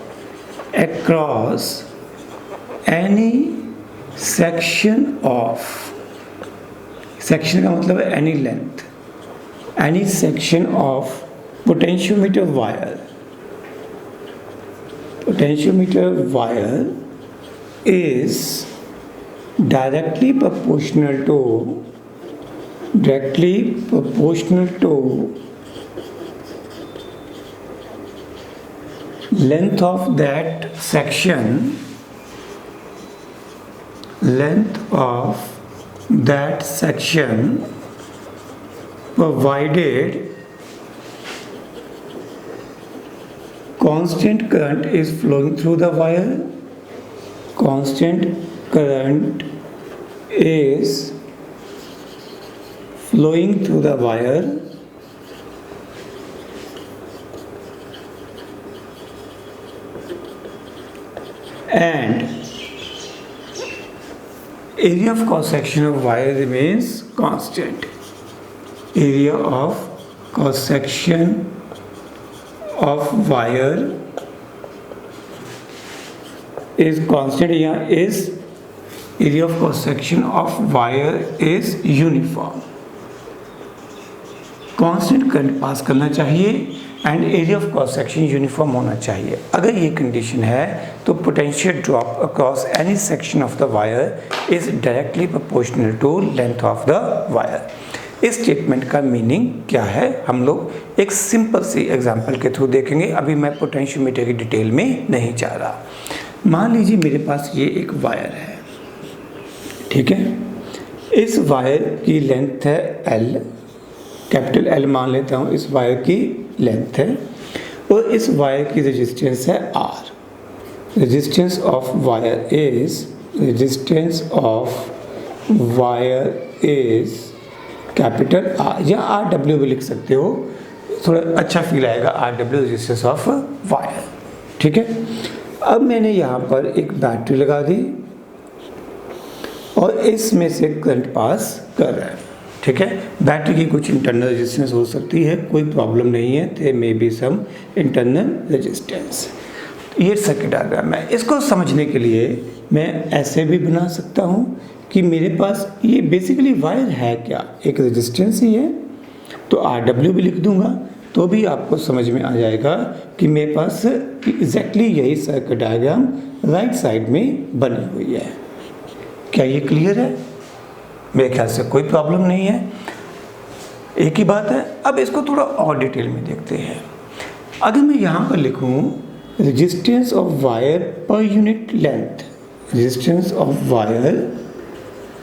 across any section of, section का मतलब है any length, any section of potentiometer wire is directly proportional to length of that section, provided constant current is flowing through the wire. Constant current is flowing through the wire and area of cross section of wire remains constant. Area of cross section of wire is constant. यहाँ is area of cross section of wire is uniform. Constant current pass करना चाहिए and area of cross section uniform होना चाहिए. अगर ये condition है तो potential drop across any section of the wire is directly proportional to length of the wire. इस statement का मीनिंग क्या है हम लोग एक सिंपल सी एग्जांपल के थ्रू देखेंगे. अभी मैं पोटेंशियोमीटर की डिटेल में नहीं जा रहा. मान लीजिए मेरे पास ये एक वायर है, ठीक है. इस वायर की लेंथ है L, कैपिटल L मान लेता हूँ. इस वायर की लेंथ है और इस वायर की रेजिस्टेंस है R. Resistance of wire is capital R या RW भी लिख सकते हो, थोड़ा अच्छा फील आएगा. RW रेजिस्टेंस ऑफ वायर, ठीक है. अब मैंने यहाँ पर एक बैटरी लगा दी और इसमें से करंट पास कर रहा है, ठीक है. बैटरी की कुछ इंटरनल रेजिस्टेंस हो सकती है, कोई प्रॉब्लम नहीं है. There may be some internal resistance. ये सर्किट डायग्राम है. इसको समझने के लिए मैं ऐसे भी बना सकता हूँ कि मेरे पास ये बेसिकली वायर है क्या, एक रेजिस्टेंस ही है, तो RW भी लिख दूंगा तो भी आपको समझ में आ जाएगा कि मेरे पास एग्जैक्टली यही सर्किट डायग्राम राइट साइड में बनी हुई है. क्या ये क्लियर है? मेरे ख्याल से कोई प्रॉब्लम नहीं है, एक ही बात है. अब इसको थोड़ा और डिटेल में देखते हैं. अगर मैं यहाँ पर लिखूँ resistance of wire per unit length, resistance of wire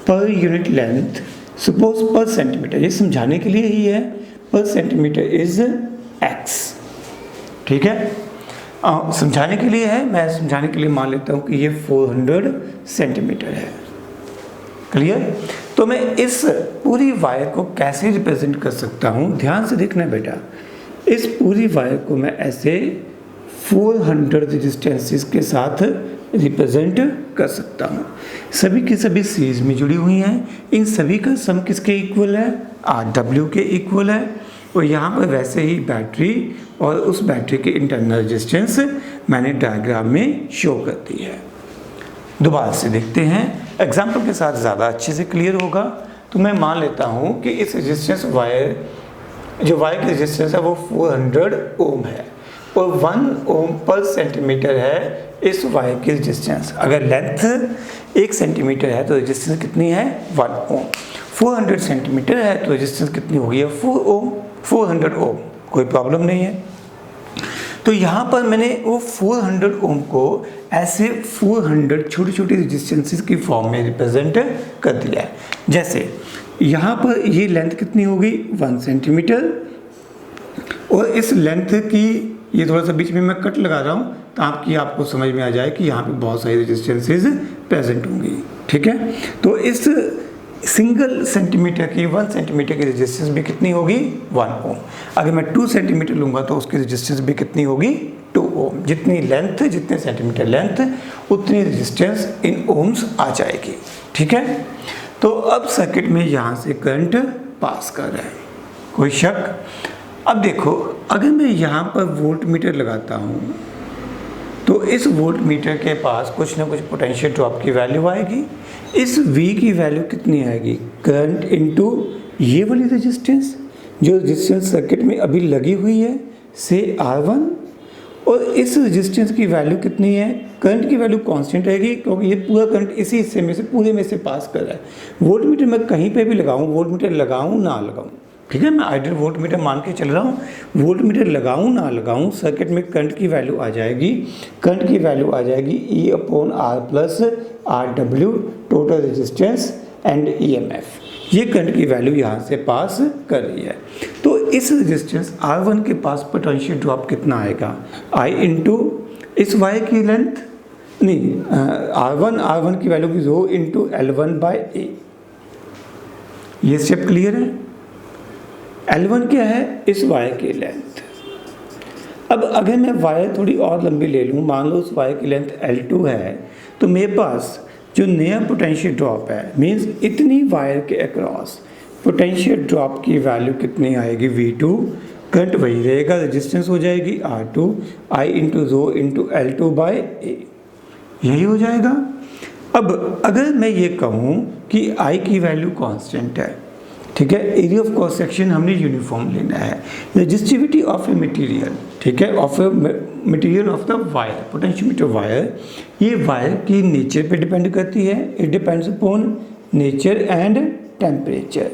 per unit length, suppose पर सेंटीमीटर, ये समझाने के लिए ही है. पर सेंटीमीटर इज X, ठीक है. समझाने के लिए है, मैं समझाने के लिए मान लेता हूँ कि ये 400 सेंटीमीटर है. क्लियर? तो मैं इस पूरी वायर को कैसे रिप्रेजेंट कर सकता हूँ, ध्यान से देखना बेटा. इस पूरी वायर को मैं ऐसे 400 रेजिस्टेंसेस के साथ रिप्रेजेंट कर सकता हूँ. सभी की सभी सीरीज में जुड़ी हुई हैं. इन सभी का सम किसके इक्वल है? RW के इक्वल है. और यहाँ पर वैसे ही बैटरी और उस बैटरी के इंटरनल रेजिस्टेंस मैंने डायग्राम में शो कर दी है. दोबारा से देखते हैं, एग्जाम्पल के साथ ज़्यादा अच्छे से क्लियर होगा. तो मैं मान लेता हूँ कि इस रेजिस्टेंस वायर, जो वायर की रेजिस्टेंस है वो 400 ओम है और 1 ओम पर सेंटीमीटर है इस वायर की रेजिस्टेंस. अगर लेंथ 1 सेंटीमीटर है तो रेजिस्टेंस कितनी है? 1 ओम. 400 सेंटीमीटर है तो रेजिस्टेंस कितनी होगी? 4 ओम, 400 ओम. कोई प्रॉब्लम नहीं है. तो यहाँ पर मैंने वो 400 ओम को ऐसे 400 छोटी छोटी रेजिस्टेंसेस की फॉर्म में रिप्रेजेंट कर दिया है. जैसे यहाँ पर ये लेंथ कितनी होगी? 1 सेंटीमीटर. और इस लेंथ की ये थोड़ा सा बीच में मैं कट लगा रहा हूँ ताकि आपको समझ में आ जाए कि यहाँ पे बहुत सारी रेजिस्टेंसेस प्रेजेंट होंगी, ठीक है. तो इस सिंगल सेंटीमीटर की 1 सेंटीमीटर की रेजिस्टेंस भी कितनी होगी? 1 ओम. अगर मैं 2 सेंटीमीटर लूँगा तो उसकी रेजिस्टेंस भी कितनी होगी? 2 ओम. जितनी लेंथ, जितने सेंटीमीटर लेंथ, उतनी रेजिस्टेंस इन ओम्स आ जाएगी, ठीक है. तो अब सर्किट में यहाँ से करंट पास कर रहा है, कोई शक? अब देखो, अगर मैं यहाँ पर वोल्ट मीटर लगाता हूँ तो इस वोल्ट मीटर के पास कुछ ना कुछ पोटेंशियल ड्रॉप की वैल्यू आएगी. इस V की वैल्यू कितनी आएगी? करंट इनटू ये वाली रेजिस्टेंस, जो रेजिस्टेंस सर्किट में अभी लगी हुई है, से R1. और इस रेजिस्टेंस की वैल्यू कितनी है? करंट की वैल्यू कांस्टेंट रहेगी क्योंकि ये पूरा करंट इसी हिस्से में से, पूरे में से पास कर रहा है. वोल्ट मीटर मैं कहीं पे भी लगाऊं, वोल्ट मीटर लगाऊं ना लगाऊं, ठीक है, मैं आइडियल वोल्ट मीटर मान के चल रहा हूँ. वोल्ट मीटर लगाऊं ना लगाऊं, सर्किट में करंट की वैल्यू आ जाएगी. करंट की वैल्यू आ जाएगी E/R plus RW, total resistance and EMF. ये करंट की वैल्यू यहाँ से पास कर रही है. तो इस रेजिस्टेंस R1 के पास पोटेंशियल ड्रॉप कितना आएगा? I इंटू इस वायर की लेंथ, नहीं, R1 की वैल्यू की रो इंटू L1/A. ये स्टेप क्लियर है? L1 क्या है? इस वायर की लेंथ. अब अगर मैं वायर थोड़ी और लंबी ले लूँ, मान लो उस वायर की लेंथ L2 है, तो मेरे पास जो नया पोटेंशियल ड्रॉप है, मीन्स इतनी वायर के अक्रॉस पोटेंशियल ड्रॉप की वैल्यू कितनी आएगी, V2, करंट वही रहेगा, रेजिस्टेंस हो जाएगी R2 I into rho into L2 by A, यही हो जाएगा। अब अगर मैं ये कहूँ कि I की वैल्यू कांस्टेंट है, ठीक है, एरिया ऑफ क्रॉस सेक्शन हमने यूनिफॉर्म लेना है, रेजिस्टिविटी ऑफ ए मटेरियल, ठीक है, of a material of the wire, potentiometer wire, ये वायर की नेचर पे डिपेंड करती है, it depends upon nature and temperature,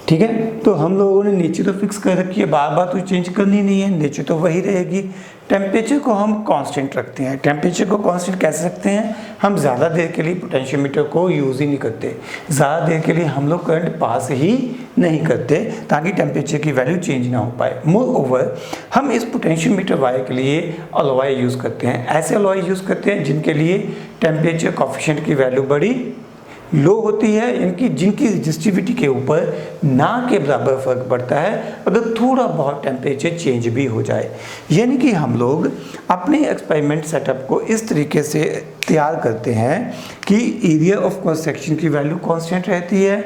ठीक है। तो हम लोगों ने नेचर तो फिक्स कर रखी है, बार बार तो चेंज करनी नहीं है, नेचर तो वही रहेगी। टेम्परेचर को हम कांस्टेंट रखते हैं। टेम्परेचर को कांस्टेंट कैसे रखते हैं, हम ज़्यादा देर के लिए पोटेंशियोमीटर को यूज़ ही नहीं करते, ज़्यादा देर के लिए हम लोग करंट पास ही नहीं करते ताकि टेम्परेचर की वैल्यू चेंज ना हो पाए। मोर ओवर हम इस पोटेंशियोमीटर वायर के लिए अलॉय यूज़ करते हैं, ऐसे अलॉय यूज़ करते हैं जिनके लिए टेम्परेचर कोफिशिएंट की वैल्यू बड़ी लो होती है, इनकी जिनकी रजिस्टिविटी के ऊपर ना के बराबर फर्क पड़ता है अगर थोड़ा बहुत टेम्परेचर चेंज भी हो जाए। यानी कि हम लोग अपने एक्सपेरिमेंट सेटअप को इस तरीके से तैयार करते हैं कि एरिया ऑफ क्रॉस सेक्शन की वैल्यू कांस्टेंट रहती है,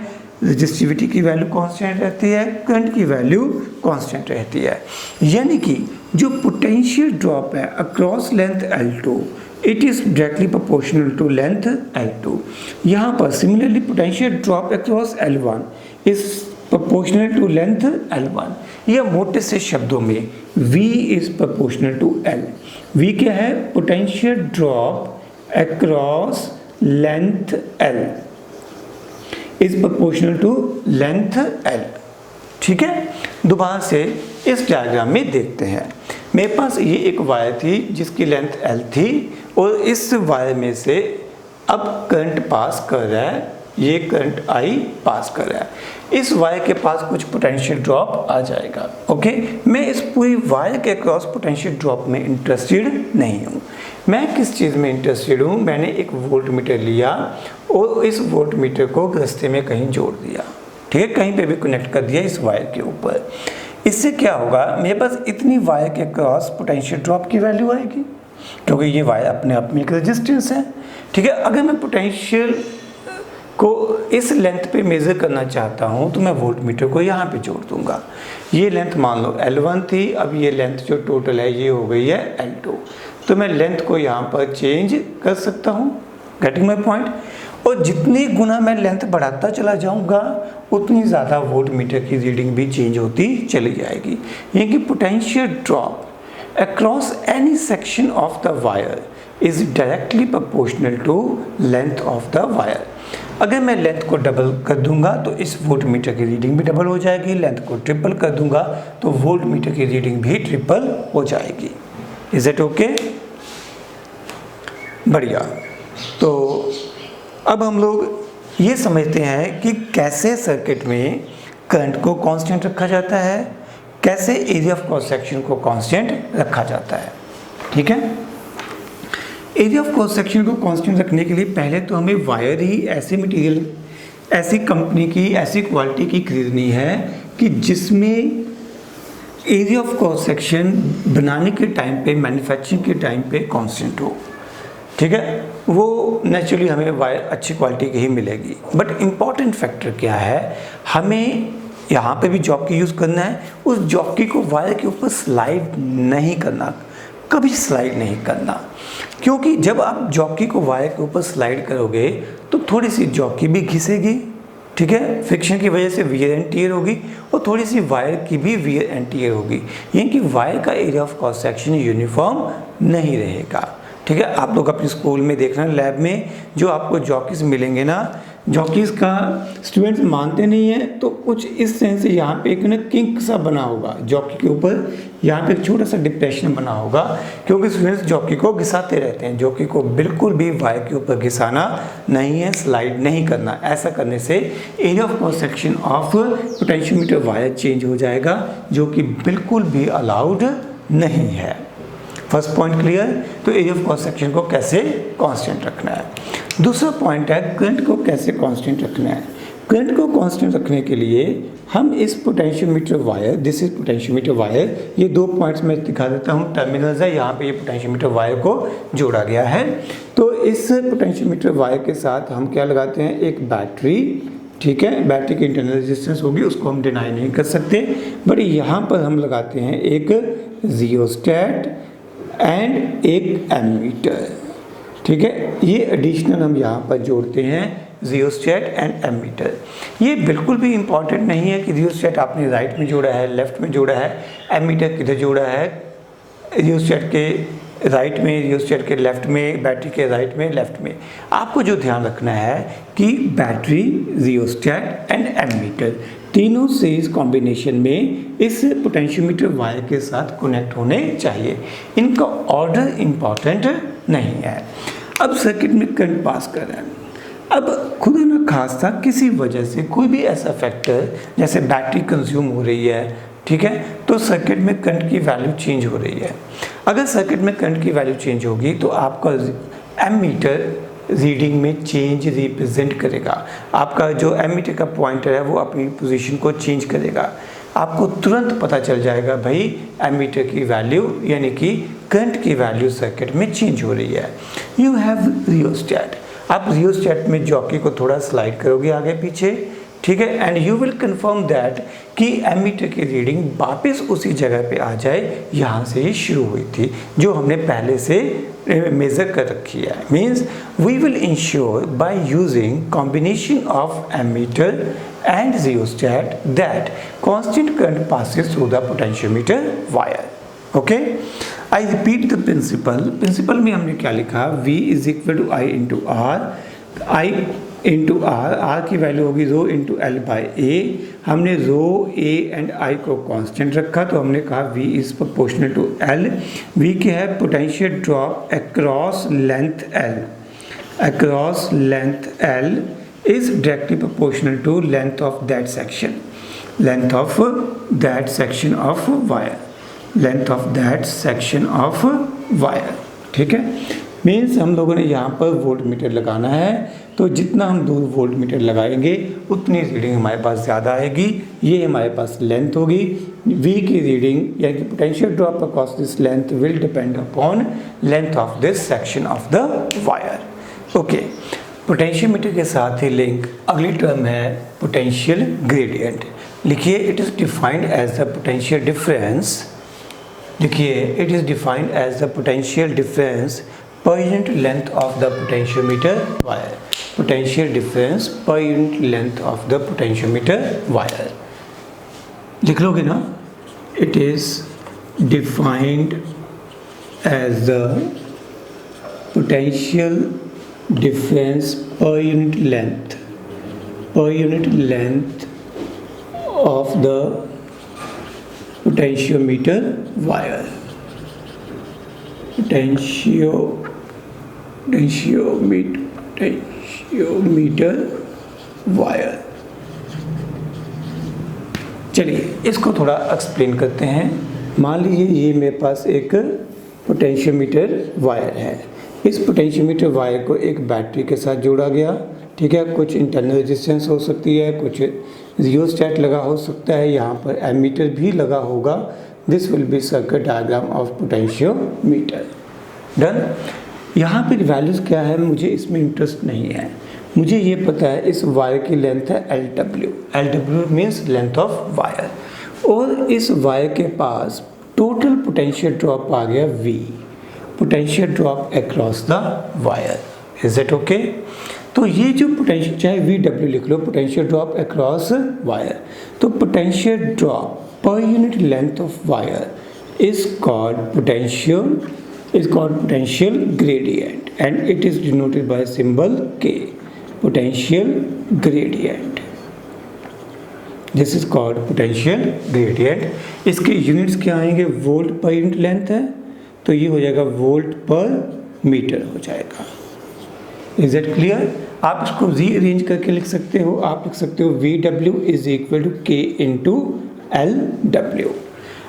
रजिस्टिविटी की वैल्यू कांस्टेंट रहती है, करंट की वैल्यू कांस्टेंट रहती है। यानी कि जो पोटेंशियल ड्रॉप है across length L2, it is directly proportional to length L2। यहाँ पर similarly potential drop across L1 is proportional to length L1। यह मोटे से शब्दों में V is proportional to L। V क्या है, potential drop across length L is proportional to length L, ठीक है। दोबारा से इस डायग्राम में देखते हैं, मेरे पास ये एक वायर थी जिसकी लेंथ L थी और इस वायर में से अब करंट पास कर रहा है, ये करंट I पास कर रहा है, इस वायर के पास कुछ पोटेंशियल ड्रॉप आ जाएगा। ओके, मैं इस पूरी वायर के क्रॉस पोटेंशियल ड्रॉप में इंटरेस्टेड नहीं हूँ। मैं किस चीज़ में इंटरेस्टेड हूँ, मैंने एक वोल्ट मीटर लिया और इस वोल्ट मीटर को रास्ते में कहीं जोड़ दिया, ठीक है, कहीं पे भी कनेक्ट कर दिया इस वायर के ऊपर। इससे क्या होगा, मेरे पास इतनी वायर के क्रॉस पोटेंशियल ड्रॉप की वैल्यू आएगी क्योंकि ये वायर अपने आप में एक रेजिस्टेंस है, ठीक है। अगर मैं पोटेंशियल को इस लेंथ पे मेज़र करना चाहता हूँ तो मैं वोल्ट मीटर को यहाँ पे जोड़ दूँगा। ये लेंथ मान लो L1 थी, अब ये लेंथ जो टोटल है ये हो गई है L2, तो मैं लेंथ को यहाँ पर चेंज कर सकता हूँ, गेटिंग माई पॉइंट। और जितनी गुना मैं लेंथ बढ़ाता चला जाऊंगा उतनी ज़्यादा वोल्ट मीटर की रीडिंग भी चेंज होती चली जाएगी। यानी कि potential drop across any section of the wire is directly proportional to length of the wire. अगर मैं लेंथ को डबल कर दूंगा तो इस वोल्ट मीटर की रीडिंग भी डबल हो जाएगी, लेंथ को ट्रिपल कर दूंगा तो वोल्ट मीटर की रीडिंग भी ट्रिपल हो जाएगी। Is it okay? बढ़िया। तो अब हम लोग ये समझते हैं कि कैसे सर्किट में करंट को कांस्टेंट रखा जाता है, कैसे एरिया ऑफ क्रॉस सेक्शन को कांस्टेंट रखा जाता है, ठीक है। एरिया ऑफ क्रॉस सेक्शन को कांस्टेंट रखने के लिए पहले तो हमें वायर ही ऐसे मटेरियल, ऐसी कंपनी की, ऐसी क्वालिटी की खरीदनी है कि जिसमें एरिया ऑफ क्रॉस सेक्शन बनाने के टाइम पे, मैन्युफैक्चरिंग के टाइम पे कांस्टेंट हो, ठीक है। वो नेचुरली हमें वायर अच्छी क्वालिटी की ही मिलेगी। बट इम्पॉर्टेंट फैक्टर क्या है, हमें यहाँ पे भी जॉकी यूज़ करना है, उस जॉकी को वायर के ऊपर स्लाइड नहीं करना, कभी स्लाइड नहीं करना, क्योंकि जब आप जॉकी को वायर के ऊपर स्लाइड करोगे तो थोड़ी सी जॉकी भी घिसेगी, ठीक है, फ्रिक्शन की वजह से वियर एंड टियर होगी और थोड़ी सी वायर की भी वियर एंड टियर होगी। यानी कि वायर का area of cross section uniform नहीं रहेगा, ठीक है। आप लोग अपने स्कूल में देखना, लैब में जो आपको जॉकीज मिलेंगे ना, जॉकीज का स्टूडेंट्स मानते नहीं हैं तो कुछ इस सेंस से यहाँ पे एक ना किंक सा बना होगा जॉकी के ऊपर, यहाँ पे एक छोटा सा डिप्रेशन बना होगा, क्योंकि स्टूडेंट्स जॉकी को घिसाते रहते हैं। जॉकी को बिल्कुल भी वायर के ऊपर घिसाना नहीं है, स्लाइड नहीं करना। ऐसा करने से area of cross section of potentiometer wire change हो जाएगा, जो कि बिल्कुल भी अलाउड नहीं है। First point clear. तो एरिया ऑफ क्रॉस सेक्शन को कैसे कांस्टेंट रखना है। दूसरा पॉइंट है करंट को कैसे कांस्टेंट रखना है। करंट को कांस्टेंट रखने के लिए हम इस potentiometer wire, this is potentiometer wire, ये 2 पॉइंट्स में दिखा देता हूँ, टर्मिनल्स है, यहाँ पे ये पोटेंशियोमीटर वायर को जोड़ा गया है। तो इस पोटेंशियोमीटर वायर के साथ हम क्या लगाते हैं, एक बैटरी, ठीक है, बैटरी की इंटरनल रेजिस्टेंस होगी, उसको हम डिनाई नहीं कर सकते, बट यहाँ पर हम लगाते हैं एक रियोस्टेट एंड एक एमीटर, ठीक है। ये एडिशनल हम यहाँ पर जोड़ते हैं, रियोस्टेट एंड एमीटर। ये बिल्कुल भी इम्पॉर्टेंट नहीं है कि रियोस्टेट आपने राइट में जोड़ा है, लेफ्ट में जोड़ा है, एमीटर किधर जोड़ा है, रियोस्टेट के राइट में, रियोस्टेट के लेफ्ट में, बैटरी के राइट में, लेफ्ट में। आपको जो ध्यान रखना है कि बैटरी, रियोस्टेट एंड एमीटर तीनों सीरीज कॉम्बिनेशन में इस पोटेंशियोमीटर वायर के साथ कनेक्ट होने चाहिए। इनका ऑर्डर इम्पॉर्टेंट नहीं है। अब सर्किट में करंट पास कर रहे हैं, अब खुदा न खास्ता किसी वजह से कोई भी ऐसा फैक्टर, जैसे बैटरी कंज्यूम हो रही है, ठीक है, तो सर्किट में करंट की वैल्यू चेंज हो रही है। अगर सर्किट में करंट की वैल्यू चेंज होगी तो आपका एमीटर रीडिंग में चेंज रिप्रेजेंट करेगा। आपका जो एमीटर का पॉइंटर है वो अपनी पोजीशन को चेंज करेगा। आपको तुरंत पता चल जाएगा भाई एमीटर की वैल्यू यानी कि करंट की वैल्यू सर्किट में चेंज हो रही है। यू हैव रियोस्टेट, आप रियोस्टेट में जॉकी को थोड़ा स्लाइड करोगे आगे पीछे, ठीक है, and you will confirm that कि एमीटर की रीडिंग वापस उसी जगह पे आ जाए यहाँ से ही शुरू हुई थी, जो हमने पहले से मेज़र कर रखी है। Means we will ensure by using combination of ammeter and rheostat that constant current passes through the potentiometer wire. Okay, I repeat the principle में हमने क्या लिखा, V is equal to I into R, I into R की value होगी rho into L by A. हमने rho A and I को constant रखा तो हमने कहा V is proportional to L. V क्या है, potential drop across length L, across length L is directly proportional to length of that section, length of that section of wire, length of that section of wire, ठीक है। Means हम लोगों ने यहाँ पर volt meter लगाना है, तो जितना हम दूर वोल्ट मीटर लगाएंगे उतनी रीडिंग हमारे पास ज़्यादा आएगी। ये हमारे पास लेंथ होगी, V की रीडिंग यानी कि potential drop across this length will depend upon length of this section of the wire. Okay, potentiometer के साथ ही लिंक अगली टर्म है पोटेंशियल ग्रेडियंट। लिखिए, it is defined as the potential difference, देखिए it is defined as the potential difference per unit length of the potentiometer wire, potential difference per unit length of the potentiometer wire। लिख लोगे ना, it is defined as the potential difference per unit length of the potentiometer wire, potentiometer wire. चलिए इसको थोड़ा explain करते हैं। मान लीजिए ये मेरे पास एक पोटेंशियोमीटर वायर है, इस पोटेंशियोमीटर वायर को एक बैटरी के साथ जोड़ा गया, ठीक है। कुछ इंटरनल रेजिस्टेंस हो सकती है, कुछ रियोस्टेट लगा हो सकता है, यहाँ पर एमीटर भी लगा होगा। This will be circuit diagram of potentiometer. Done. यहाँ पर वैल्यूज़ क्या है मुझे इसमें इंटरेस्ट नहीं है, मुझे ये पता है इस वायर की लेंथ है LW means length of wire, और इस वायर के पास टोटल पोटेंशियल ड्रॉप आ गया V, potential drop across the wire. Is it okay? तो ये जो पोटेंशियल, चाहे VW लिख लो, पोटेंशियल ड्रॉप अक्रॉस वायर, तो potential drop per unit length of wire is called potential gradient and it is denoted by symbol K, potential gradient। This is called potential gradient। इसके units क्या आएंगे, volt पर unit length है तो ये हो जाएगा वोल्ट पर मीटर हो जाएगा। Is it clear? आप इसको रीअरेंज करके लिख सकते हो, आप लिख सकते हो VW is equal to K into LW।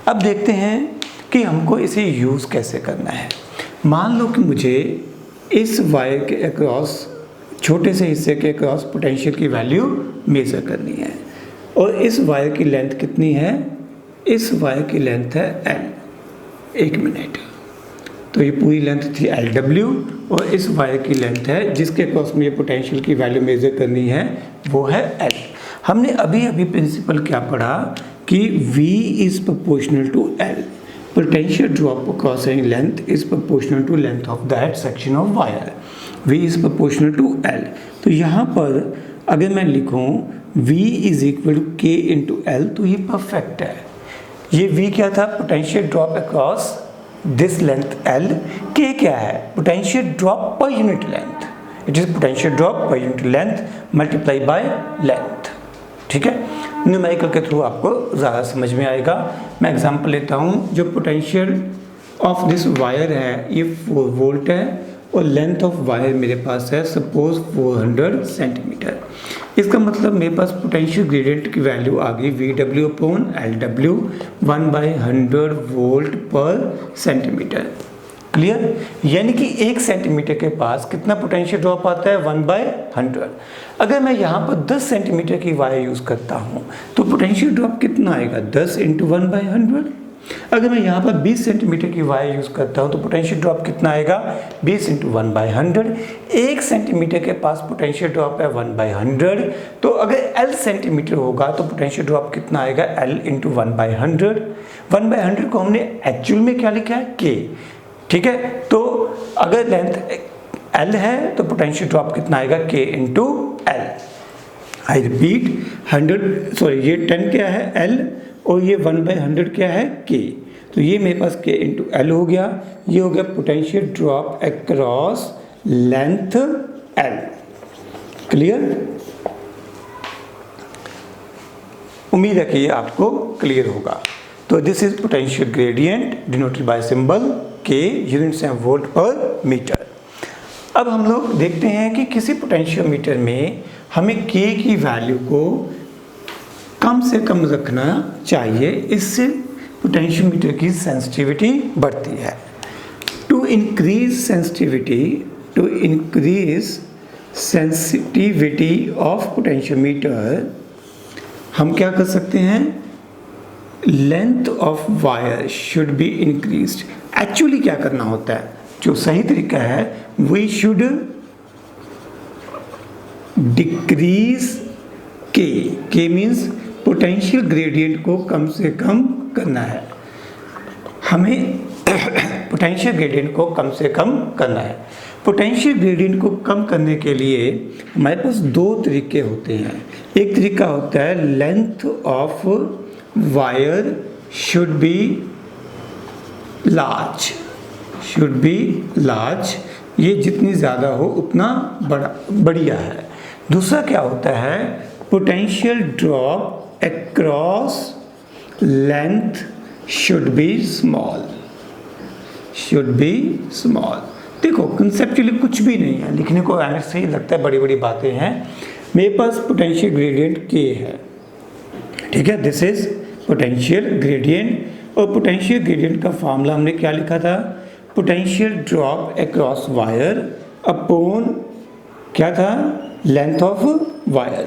अब देखते हैं कि हमको इसे यूज़ कैसे करना है। मान लो कि मुझे इस वायर के अक्रॉस छोटे से हिस्से के क्रॉस पोटेंशियल की वैल्यू मेज़र करनी है। और इस वायर की लेंथ कितनी है? इस वायर की लेंथ है L। 1 मिनट। तो ये पूरी लेंथ थी LW और इस वायर की लेंथ है जिसके क्रॉस में ये पोटेंशियल की वैल्यू मेज़र करनी है वो है L। हमने अभी प्रिंसिपल क्या पढ़ा कि V is proportional to L। Potential drop across any length is proportional to length of that section of wire. V is proportional to L। तो यहाँ पर अगर मैं लिखूँ V is equal to K into L तो ये perfect है। ये V क्या था? Potential drop across this length L। K क्या है? Potential drop per unit length. It is potential drop per unit length multiply by length. ठीक है, न्यूमेरिकल के थ्रू आपको ज़्यादा समझ में आएगा। मैं एग्जांपल लेता हूँ। जो पोटेंशियल ऑफ दिस वायर है ये 4 वोल्ट है और लेंथ ऑफ वायर मेरे पास है सपोज 400 सेंटीमीटर। इसका मतलब मेरे पास पोटेंशियल ग्रेडियंट की वैल्यू आ गई VW अपॉन LW 1/100 वोल्ट पर सेंटीमीटर। क्लियर? यानी कि 1 सेंटीमीटर के पास कितना पोटेंशियल ड्रॉप आता है? 1/100। अगर मैं यहाँ पर 10 सेंटीमीटर की वायर यूज़ करता हूँ तो पोटेंशियल ड्रॉप कितना आएगा? 10 इंटू 1/100। अगर मैं यहाँ पर 20 सेंटीमीटर की वायर यूज़ करता हूँ तो पोटेंशियल ड्रॉप कितना आएगा? 20 इंटू 1/100। 1 सेंटीमीटर के पास पोटेंशियल ड्रॉप है 1/100। तो अगर L सेंटीमीटर होगा तो पोटेंशियल ड्रॉप कितना आएगा? L into 1/100। 1/100 को हमने एक्चुअल में क्या लिखा है? K। ठीक है, तो अगर लेंथ L है तो पोटेंशियल ड्रॉप कितना आएगा? K into L। I repeat, 10 क्या है? L और ये 1/100 क्या है? K। तो ये मेरे पास K इंटू L हो गया। ये हो गया potential drop across length L। Clear? उम्मीद है कि ये आपको क्लियर होगा। तो this is potential gradient denoted by symbol K, units हैं वोल्ट पर मीटर। अब हम लोग देखते हैं कि किसी पोटेंशियोमीटर में हमें K की वैल्यू को कम से कम रखना चाहिए, इससे पोटेंशियोमीटर की सेंसिटिविटी बढ़ती है। To increase sensitivity of potentiometer हम क्या कर सकते हैं? Length of wire should be increased. Actually क्या करना होता है? जो सही तरीका है, we should decrease K means potential gradient को कम से कम करना है। हमें पोटेंशियल ग्रेडियंट को कम से कम करना है। पोटेंशियल ग्रेडियंट को कम करने के लिए हमारे पास 2 तरीके होते हैं। एक तरीका होता है length of wire should B large. ये जितनी ज़्यादा हो उतना बढ़िया है। दूसरा क्या होता है? Potential drop across length should be small. देखो कंसेप्चुअली कुछ भी नहीं है, लिखने को ऐसे ही लगता है बड़ी बड़ी बातें हैं। मेरे पास पोटेंशियल ग्रेडियंट K है। ठीक है, दिस इज पोटेंशियल ग्रेडियंट। और पोटेंशियल ग्रेडियंट का फॉर्मूला हमने क्या लिखा था? Potential drop across wire upon क्या था? Length of wire.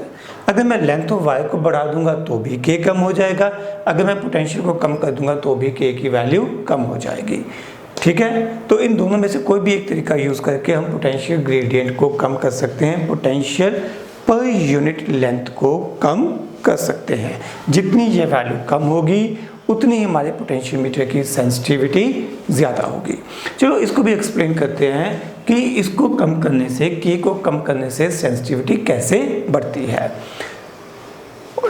अगर मैं लेंथ ऑफ वायर को बढ़ा दूंगा तो भी K कम हो जाएगा, अगर मैं पोटेंशियल को कम कर दूंगा तो भी K की वैल्यू कम हो जाएगी। ठीक है, तो इन दोनों में से कोई भी एक तरीका यूज़ करके हम पोटेंशियल ग्रेडियंट को कम कर सकते हैं, पोटेंशियल पर यूनिट लेंथ को कम कर सकते हैं। जितनी ये वैल्यू कम होगी उतनी ही हमारे पोटेंशियोमीटर की सेंसिटिविटी ज़्यादा होगी। चलो इसको भी एक्सप्लेन करते हैं कि इसको कम करने से, K को कम करने से सेंसिटिविटी कैसे बढ़ती है।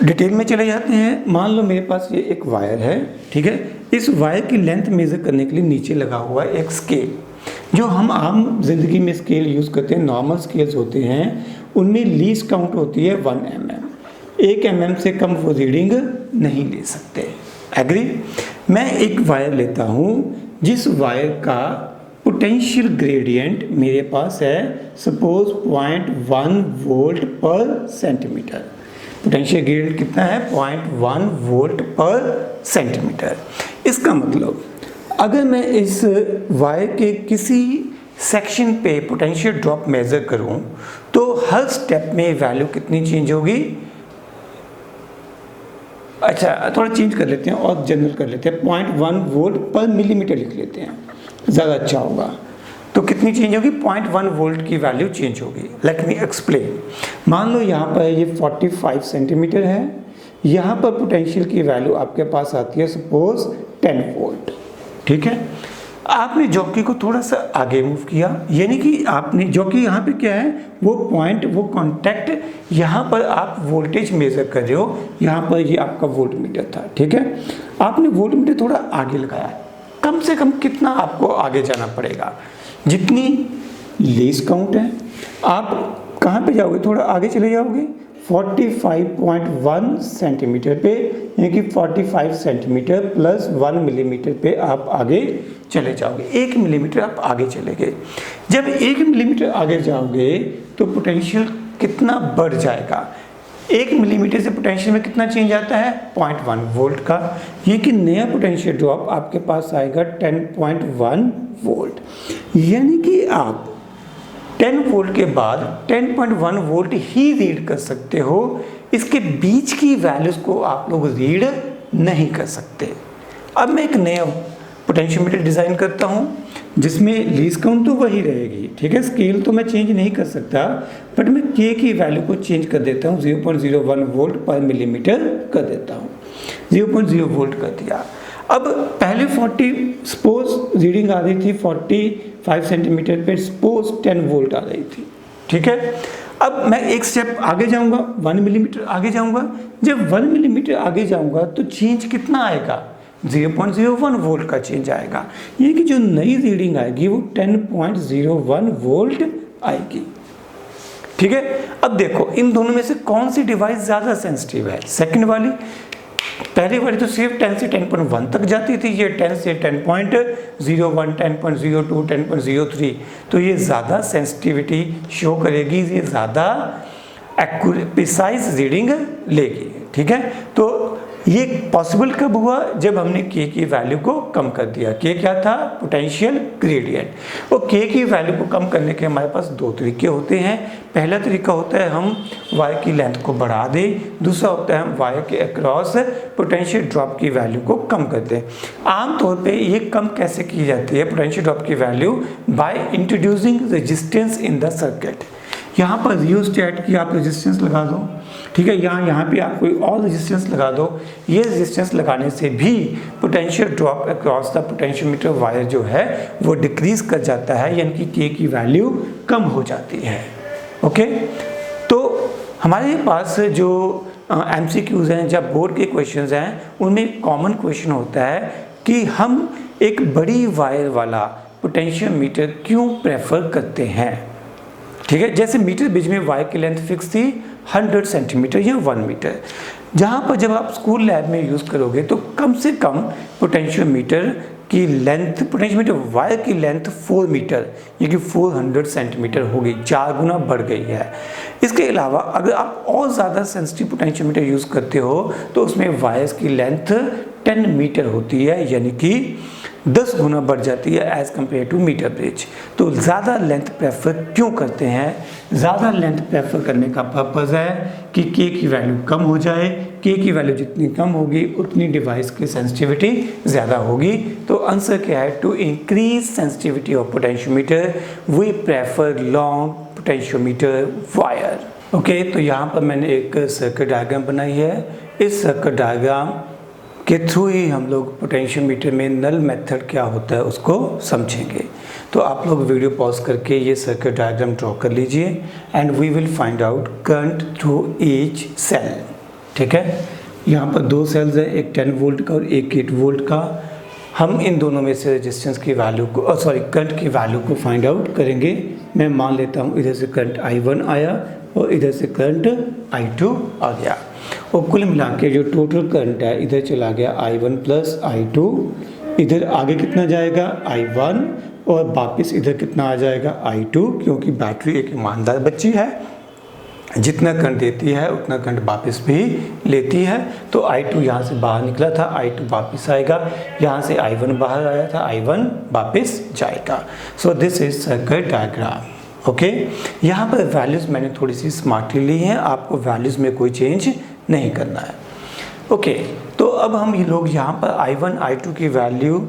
डिटेल में चले जाते हैं। मान लो मेरे पास ये एक वायर है। ठीक है, इस वायर की लेंथ मेज़र करने के लिए नीचे लगा हुआ है एक स्केल। जो हम आम जिंदगी में स्केल यूज़ करते हैं, नॉर्मल स्केल्स होते हैं, उनमें लीस्ट काउंट होती है 1 mm। 1 mm से कम वो रीडिंग नहीं ले सकते। एग्री? मैं एक वायर लेता हूँ जिस वायर का पोटेंशियल ग्रेडियंट मेरे पास है सपोज 0.1 वोल्ट पर सेंटीमीटर। पोटेंशियल ग्रेडियंट कितना है? 0.1 वोल्ट पर सेंटीमीटर। इसका मतलब अगर मैं इस वायर के किसी सेक्शन पे पोटेंशियल ड्रॉप मेज़र करूं तो हर स्टेप में वैल्यू कितनी चेंज होगी। अच्छा थोड़ा चेंज कर लेते हैं और जनरल कर लेते हैं, 0.1 वोल्ट पर मिलीमीटर लिख लेते हैं, ज़्यादा अच्छा होगा। तो कितनी चेंज होगी, 0.1 वोल्ट की वैल्यू चेंज होगी। Let me explain. मान लो यहाँ पर ये 45 सेंटीमीटर है, यहाँ पर पोटेंशियल की वैल्यू आपके पास आती है सपोज 10 वोल्ट, ठीक है। आपने जॉकी को थोड़ा सा आगे मूव किया, यानी कि आपने जॉकी यहाँ पे क्या है, वो पॉइंट, वो कॉन्टैक्ट, यहाँ पर आप वोल्टेज मेजर कर रहे हो, यहाँ पर ये आपका वोल्ट मीटर था, ठीक है। आपने वोल्ट मीटर थोड़ा आगे लगाया, कम से कम कितना आपको आगे जाना पड़ेगा, जितनी लीस्ट काउंट है आप कहाँ पे जाओगे, थोड़ा आगे चले जाओगे 45.1 सेंटीमीटर पे, यानी कि 45 सेंटीमीटर प्लस 1 मिलीमीटर पे आप आगे चले जाओगे, 1 मिलीमीटर आप आगे चले गए। जब 1 मिलीमीटर आगे जाओगे तो पोटेंशियल कितना बढ़ जाएगा, 1 मिलीमीटर से पोटेंशियल में कितना चेंज आता है, 0.1 वोल्ट का, ये कि नया पोटेंशियल ड्रॉप आपके पास आएगा 10.1 वोल्ट। यानी कि आप 10 वोल्ट के बाद 10.1 वोल्ट ही रीड कर सकते हो, इसके बीच की वैल्यूज को आप लोग रीड नहीं कर सकते। अब मैं एक नया पोटेंशियोमीटर डिज़ाइन करता हूँ जिसमें लीस्ट काउंट तो वही रहेगी, ठीक है, स्केल तो मैं चेंज नहीं कर सकता, बट मैं के की वैल्यू को चेंज कर देता हूँ, 0.01 वोल्ट पर मिलीमीटर कर देता हूँ, 0.0 वोल्ट कर दिया। अब पहले 40 सपोज रीडिंग आ रही थी 45 सेंटीमीटर पे, सपोज 10 वोल्ट आ रही थी, ठीक है। अब मैं एक स्टेप आगे जाऊंगा, 1 मिलीमीटर आगे जाऊंगा। जब 1 मिलीमीटर आगे जाऊंगा तो चेंज कितना आएगा, 0.01 वोल्ट का चेंज आएगा, ये कि जो नई रीडिंग आएगी वो 10.01 वोल्ट आएगी, ठीक है। अब देखो इन दोनों में से कौन सी डिवाइस ज़्यादा सेंसिटिव है, सेकंड वाली। पहली वाली तो सिर्फ 10 से 10.1 तक जाती थी, ये 10 से 10.01, 10.02, 10.03, तो ये ज़्यादा सेंसिटिविटी शो करेगी, ये ज़्यादा एक्यूरेट प्रिसाइज रीडिंग लेगी, ठीक है। तो ये पॉसिबल कब हुआ, जब हमने के की वैल्यू को कम कर दिया। के क्या था, पोटेंशियल ग्रेडियंट। और के की वैल्यू को कम करने के हमारे पास दो तरीके होते हैं। पहला तरीका होता है हम वायर की लेंथ को बढ़ा दें, दूसरा होता है हम वायर के अक्रॉस पोटेंशियल ड्रॉप की वैल्यू को कम कर दें। आमतौर पे ये कम कैसे की जाती है पोटेंशियल ड्रॉप की value, by introducing resistance in the circuit. यहाँ पर रियोस्टेट की आप रेजिस्टेंस लगा दो, ठीक है, यहाँ पे आप कोई और रेजिस्टेंस लगा दो। ये रेजिस्टेंस लगाने से भी potential drop across the potentiometer wire जो है वो डिक्रीज कर जाता है, यानी कि के की वैल्यू कम हो जाती है। ओके, तो हमारे पास जो MCQs हैं, जब बोर्ड के क्वेश्चंस हैं, उनमें कॉमन क्वेश्चन होता है कि हम एक बड़ी वायर वाला पोटेंशियोमीटर क्यों प्रेफर करते हैं, ठीक है। जैसे मीटर ब्रिज में वायर की लेंथ फिक्स थी 100 सेंटीमीटर या 1 मीटर, जहाँ पर जब आप स्कूल लैब में यूज़ करोगे तो कम से कम पोटेंशियोमीटर की लेंथ, पोटेंशियोमीटर वायर की लेंथ 4 मीटर, ये कि 400 सेंटीमीटर हो गई, 4 गुना बढ़ गई है। इसके अलावा अगर आप और ज़्यादा सेंसिटिव पोटेंशियोमीटर यूज़ करते हो तो उसमें वायर्स की लेंथ 10 मीटर होती है, यानी कि 10 गुना बढ़ जाती है as compare to meter bridge. तो ज़्यादा लेंथ प्रेफर क्यों करते हैं, ज़्यादा लेंथ प्रेफर करने का पर्पज़ है कि के की वैल्यू कम हो जाए। के की वैल्यू जितनी कम होगी उतनी डिवाइस की सेंसिटिविटी ज़्यादा होगी। तो आंसर क्या है, to increase sensitivity of potentiometer we prefer long potentiometer wire. Okay, तो यहाँ पर मैंने एक सर्किट डायग्राम बनाई है। इस सर्किट डायग्राम के थ्रू ही हम लोग पोटेंशियोमीटर में नल मेथड क्या होता है उसको समझेंगे। तो आप लोग वीडियो पॉज करके ये सर्किट डायग्राम ड्रॉ कर लीजिए and we will find out current through each cell, ठीक है। यहाँ पर 2 सेल्स हैं, एक 10 वोल्ट का और एक 8 वोल्ट का। हम इन दोनों में से रेजिस्टेंस की वैल्यू को करंट की वैल्यू को फाइंड आउट करेंगे। मैं मान लेता हूँ इधर से करंट I1 आया और इधर से करंट I2 आ गया, और कुल मिला के जो टोटल करंट है इधर चला गया I1 प्लस I2, इधर आगे कितना जाएगा I1, और वापस इधर कितना आ जाएगा I2, क्योंकि बैटरी एक ईमानदार बच्ची है, जितना करंट देती है उतना करंट वापस भी लेती है। तो I2 यहाँ से बाहर निकला था, I2 वापस आएगा, यहाँ से I1 बाहर आया था, I1 वापस जाएगा। सो this is circuit diagram. Okay, यहाँ पर वैल्यूज़ मैंने थोड़ी सी स्मार्टली ली हैं, आपको वैल्यूज़ में कोई चेंज नहीं करना है। ओके, तो अब हम ये लोग यहाँ पर I1 I2 की वैल्यू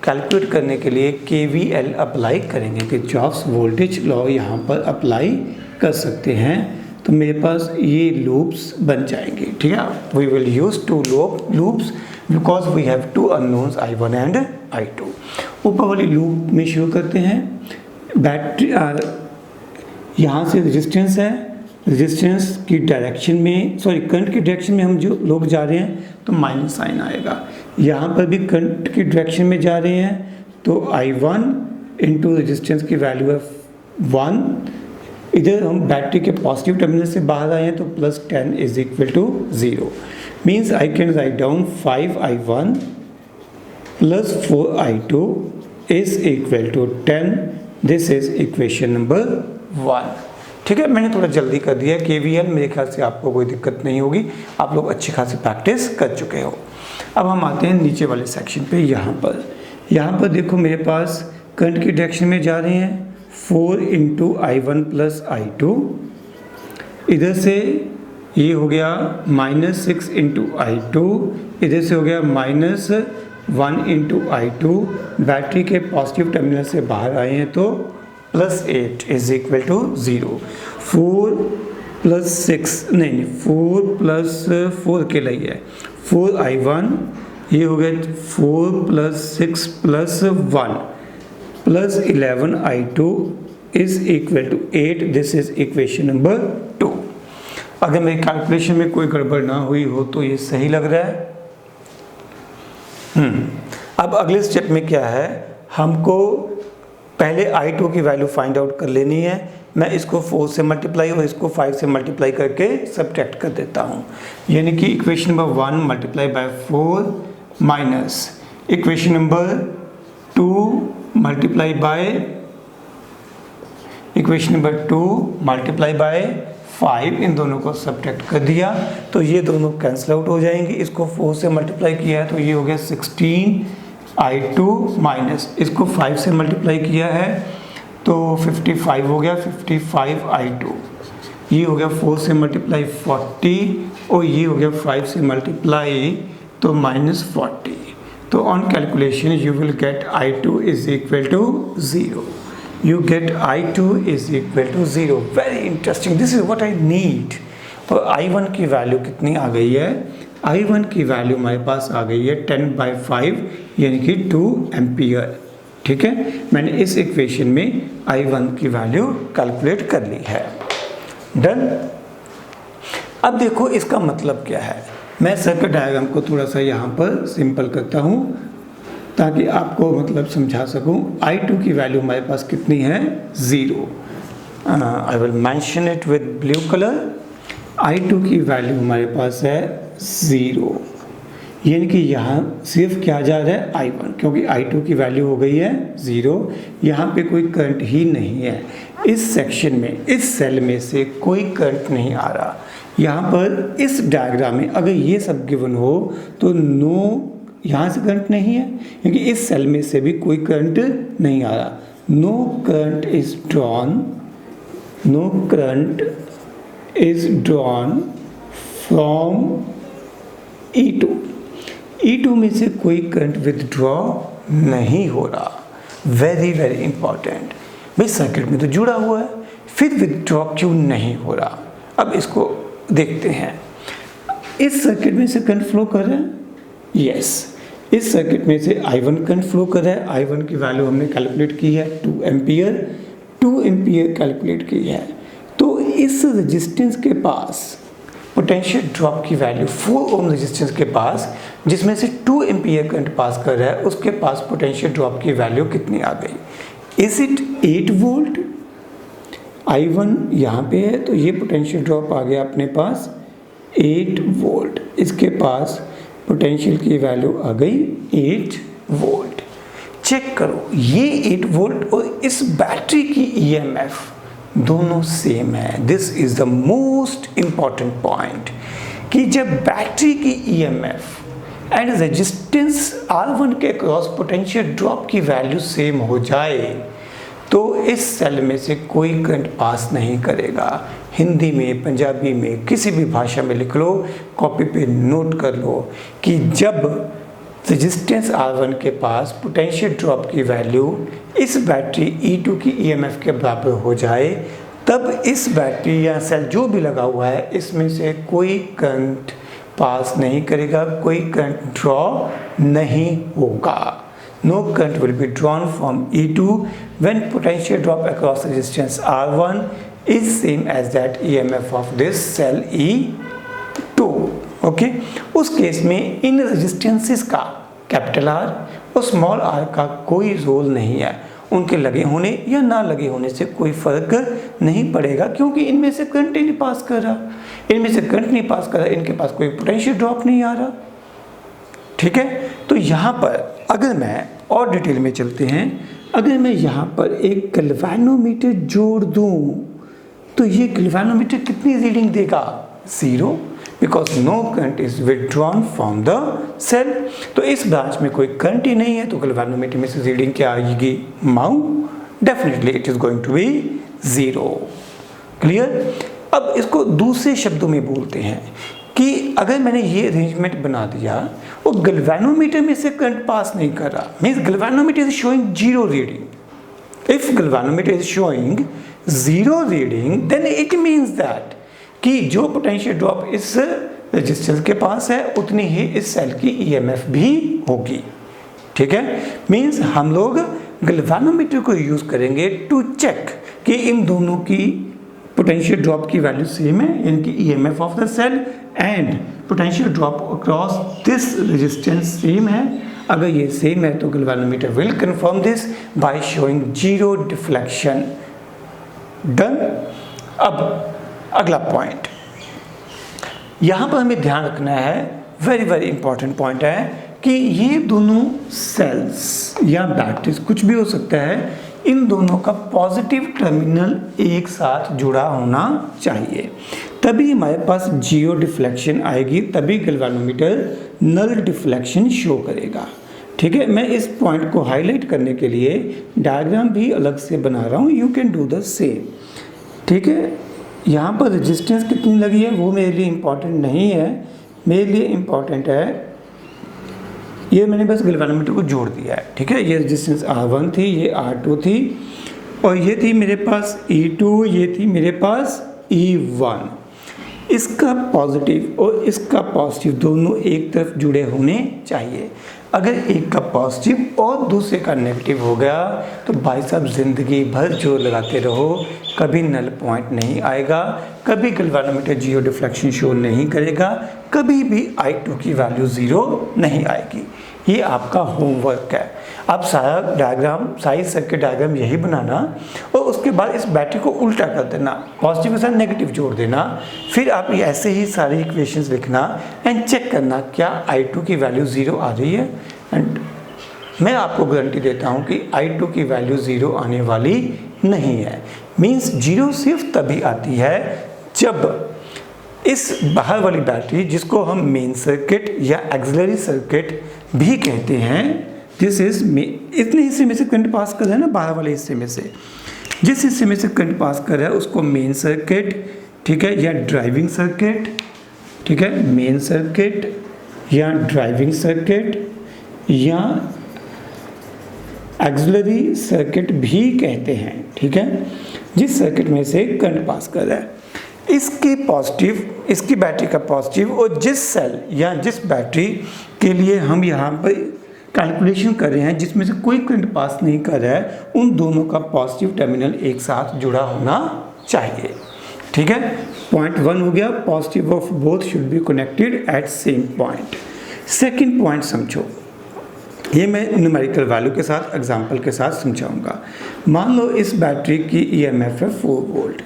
कैलकुलेट करने के लिए KVL अप्लाई करेंगे, किरचॉफ्स वोल्टेज लॉ यहाँ पर अप्लाई कर सकते हैं। तो मेरे पास ये लूप्स बन जाएंगे, ठीक है। We will use 2 loops because we have 2 unknowns I1 and I2। ऊपर वाली लूप में शुरू करते हैं। बैटरी यहाँ से रेजिस्टेंस है, रेजिस्टेंस की डायरेक्शन में करंट की डायरेक्शन में हम जो लोग जा रहे हैं तो माइनस साइन आएगा। यहाँ पर भी करंट की डायरेक्शन में जा रहे हैं तो I1 इंटू रेजिस्टेंस की वैल्यू है 1। इधर हम बैटरी के पॉजिटिव टर्मिनल से बाहर आए हैं तो +10 is equal to 0। Means I can write down 5I1 + 4I2 is equal to 10। This is equation number 1। ठीक है, मैंने थोड़ा जल्दी कर दिया KVL, मेरे ख्याल से आपको कोई दिक्कत नहीं होगी, आप लोग अच्छी खासी प्रैक्टिस कर चुके हो। अब हम आते हैं नीचे वाले सेक्शन पे। यहाँ पर देखो मेरे पास करंट की डायरेक्शन में जा रहे हैं 4 इंटू I1 + I2। इधर से ये हो गया -6 इंटू I2, इधर से हो गया -1 इंटू I2। बैटरी के पॉजिटिव टर्मिनल से बाहर आए हैं तो +8 इज इक्वल टू 0। 4 + 6 नहीं 4 + 4 अकेला ही है, 4I1, ये हो गया 4 + 6 + 1 + 11I2 is equal to 8। This is equation number 2। अगर मेरी कैलकुलेशन में कोई गड़बड़ ना हुई हो तो ये सही लग रहा है। अब अगले स्टेप में क्या है, हमको पहले I2 की वैल्यू फाइंड आउट कर लेनी है। मैं इसको 4 से मल्टीप्लाई और इसको 5 से मल्टीप्लाई करके सब्ट्रैक्ट कर देता हूँ। यानी कि equation number 1 multiply by 4 minus equation number 2 multiply by equation number 2 multiply by 5, इन दोनों को सब्ट्रैक्ट कर दिया तो ये दोनों कैंसिल आउट हो जाएंगे। इसको 4 से मल्टीप्लाई किया है तो ये हो गया 16I2 माइनस इसको 5 से मल्टीप्लाई किया है तो 55 हो गया 55I2। ये हो गया 4 से मल्टीप्लाई 40 और ये हो गया 5 से मल्टीप्लाई तो -40। तो on calculation you will get I2 is equal to 0। You get I2 is equal to 0। Very interesting, this is what I need। और I1 की वैल्यू कितनी आ गई है, I1 की वैल्यू हमारे पास आ गई है 10/5 यानी कि 2 एम्पियर। ठीक है, मैंने इस इक्वेशन में I1 की वैल्यू कैलकुलेट कर ली है। डन। अब देखो इसका मतलब क्या है, मैं सर्किट डायग्राम को थोड़ा सा यहाँ पर सिंपल करता हूँ ताकि आपको मतलब समझा सकूं। I2 की वैल्यू हमारे पास कितनी है, 0। I will mention it with blue colour. I2 की वैल्यू हमारे पास है 0, यानी कि यहाँ सिर्फ क्या जा रहा है I1, क्योंकि I2 की वैल्यू हो गई है 0। यहाँ पे कोई करंट ही नहीं है, इस सेक्शन में इस सेल में से कोई करंट नहीं आ रहा। यहाँ पर इस डायग्राम में अगर ये सब गिवन हो तो नो, यहाँ से करंट नहीं है क्योंकि इस सेल में से भी कोई करंट नहीं आ रहा। No current is drawn, no current is drawn from E2। E2 में से कोई करंट विथड्रॉ नहीं हो रहा। Very very important. भाई सर्किट में तो जुड़ा हुआ है, फिर विथड्रॉ क्यों नहीं हो रहा। अब इसको देखते हैं। इस सर्किट में से करंट फ्लो कर रहा है, यस। इस सर्किट में से I1 करंट फ्लो कर रहा है। I1 की वैल्यू हमने कैलकुलेट की है 2 एम्पियर, 2 एम्पियर कैलकुलेट की है। तो इस रेजिस्टेंस के पास पोटेंशियल ड्रॉप की वैल्यू 4 ओम रेजिस्टेंस के पास, जिसमें से 2 एम्पियर करंट पास कर रहा है, उसके पास पोटेंशियल ड्रॉप की वैल्यू कितनी आ गई, इज इट 8 वोल्ट। I1 यहाँ पे है तो ये पोटेंशियल ड्रॉप आ गया अपने पास 8 वोल्ट। इसके पास पोटेंशियल की वैल्यू आ गई 8 वोल्ट। चेक करो, ये 8 वोल्ट और इस बैटरी की EMF दोनों सेम है। This is the most important point कि जब बैटरी की EMF एंड रेजिस्टेंस R1 के क्रॉस पोटेंशियल ड्रॉप की वैल्यू सेम हो जाए तो इस सेल में से कोई करंट पास नहीं करेगा। हिंदी में, पंजाबी में, किसी भी भाषा में लिख लो, कॉपी पे नोट कर लो कि जब रेजिस्टेंस R1 के पास पोटेंशियल ड्रॉप की वैल्यू इस बैटरी E2 की EMF के बराबर हो जाए, तब इस बैटरी या सेल जो भी लगा हुआ है इसमें से कोई करंट पास नहीं करेगा, कोई करंट ड्रॉ नहीं होगा। No current will be drawn from E2 when potential drop across resistance R1 is same as that EMF of this cell E2। Okay, उस केस में इन रेजिस्टेंसेस का कैपिटल R और small r का कोई role नहीं है। उनके लगे होने या ना लगे होने से कोई फर्क नहीं पड़ेगा, क्योंकि इनमें से करंट ही नहीं पास कर रहा, इनमें से करंट नहीं पास कर रहा, इनके पास कोई पोटेंशियल ड्रॉप नहीं आ रहा। ठीक है, तो यहाँ पर अगर मैं और डिटेल में चलते हैं, अगर मैं यहाँ पर एक गैल्वेनोमीटर जोड़ दूँ तो ये गैल्वेनोमीटर कितनी रीडिंग देगा? 0, because no current is withdrawn from the cell. तो इस ब्रांच में कोई करंट ही नहीं है, तो गैल्वेनोमीटर में से रीडिंग क्या आएगी? माउ, definitely it is going to be 0। Clear? अब इसको दूसरे शब्दों में बोलते हैं कि अगर मैंने ये अरेंजमेंट बना दिया और गैल्वेनोमीटर में से करंट पास नहीं कर रहा, means galvanometer is showing 0 reading. If galvanometer is showing 0 reading, then it means that कि जो पोटेंशियल ड्रॉप इस रेजिस्टेंस के पास है उतनी ही इस सेल की EMF भी होगी। ठीक है, मीन्स हम लोग गैल्वेनोमीटर को यूज करेंगे टू चेक कि इन दोनों की पोटेंशियल ड्रॉप की वैल्यू सेम है, यानी कि EMF of the cell and potential drop across this resistance same है। अगर ये सेम है तो galvanometer will confirm this by showing 0 deflection. Done. अब अगला पॉइंट यहाँ पर हमें ध्यान रखना है, वेरी इंपॉर्टेंट पॉइंट है कि ये दोनों सेल्स या बैटरीज कुछ भी हो सकता है, इन दोनों का पॉजिटिव टर्मिनल एक साथ जुड़ा होना चाहिए, तभी हमारे पास 0 डिफ्लेक्शन आएगी, तभी गैल्वेनोमीटर नल डिफ्लेक्शन शो करेगा। ठीक है, मैं इस पॉइंट को हाईलाइट करने के लिए डायग्राम भी अलग से बना रहा हूँ, you can do the same. ठीक है, यहाँ पर रेजिस्टेंस कितनी लगी है वो मेरे लिए इम्पॉर्टेंट नहीं है, मेरे लिए इम्पॉर्टेंट है ये मैंने बस गैल्वेनोमीटर को जोड़ दिया है। ठीक है, ये रेजिस्टेंस R1 थी, ये R2 थी, और ये थी मेरे पास E2, ये थी मेरे पास E1। इसका पॉजिटिव और इसका पॉजिटिव दोनों एक तरफ जुड़े होने चाहिए। अगर एक का पॉजिटिव और दूसरे का नेगेटिव हो गया तो भाई साहब ज़िंदगी भर जोर लगाते रहो, कभी नल पॉइंट नहीं आएगा, कभी गैल्वेनोमीटर 0 डिफ्लेक्शन शो नहीं करेगा, कभी भी I2 की वैल्यू 0 नहीं आएगी। ये आपका होमवर्क है। आप सारा डायग्राम, सारी सर्किट डायग्राम यही बनाना और उसके बाद इस बैटरी को उल्टा कर देना, पॉजिटिव के साथ नेगेटिव जोड़ देना, फिर आप ऐसे ही सारी इक्वेशंस लिखना एंड चेक करना क्या I2 की वैल्यू 0 आ रही है। एंड मैं आपको गारंटी देता हूँ कि I2 की वैल्यू 0 आने वाली नहीं है। मीन्स 0 सिर्फ तभी आती है जब इस बाहर वाली बैटरी, जिसको हम मेन सर्किट या एक्सिलरी सर्किट भी कहते हैं, दिस इज इतने हिस्से में से करंट पास कर रहा है ना, बाहर वाले हिस्से में से जिस हिस्से में से करंट पास कर रहा है उसको मेन सर्किट, ठीक है, या ड्राइविंग सर्किट, ठीक है, मेन सर्किट या ड्राइविंग सर्किट या एक्सिलरी सर्किट भी कहते हैं। ठीक है, जिस सर्किट में से करंट पास कर रहा है, इसके पॉजिटिव, इसकी बैटरी का पॉजिटिव, और जिस सेल या जिस बैटरी के लिए हम यहाँ पर कैलकुलेशन कर रहे हैं जिसमें से कोई करंट पास नहीं कर रहा है, उन दोनों का पॉजिटिव टर्मिनल एक साथ जुड़ा होना चाहिए। ठीक है, पॉइंट 1 हो गया, positive of both should be connected eight same point. Second point समझो, ये मैं न्यूमेरिकल वैल्यू के साथ, एग्जाम्पल के साथ समझाऊंगा। मान लो इस बैटरी की EMF है 4 वोल्ट,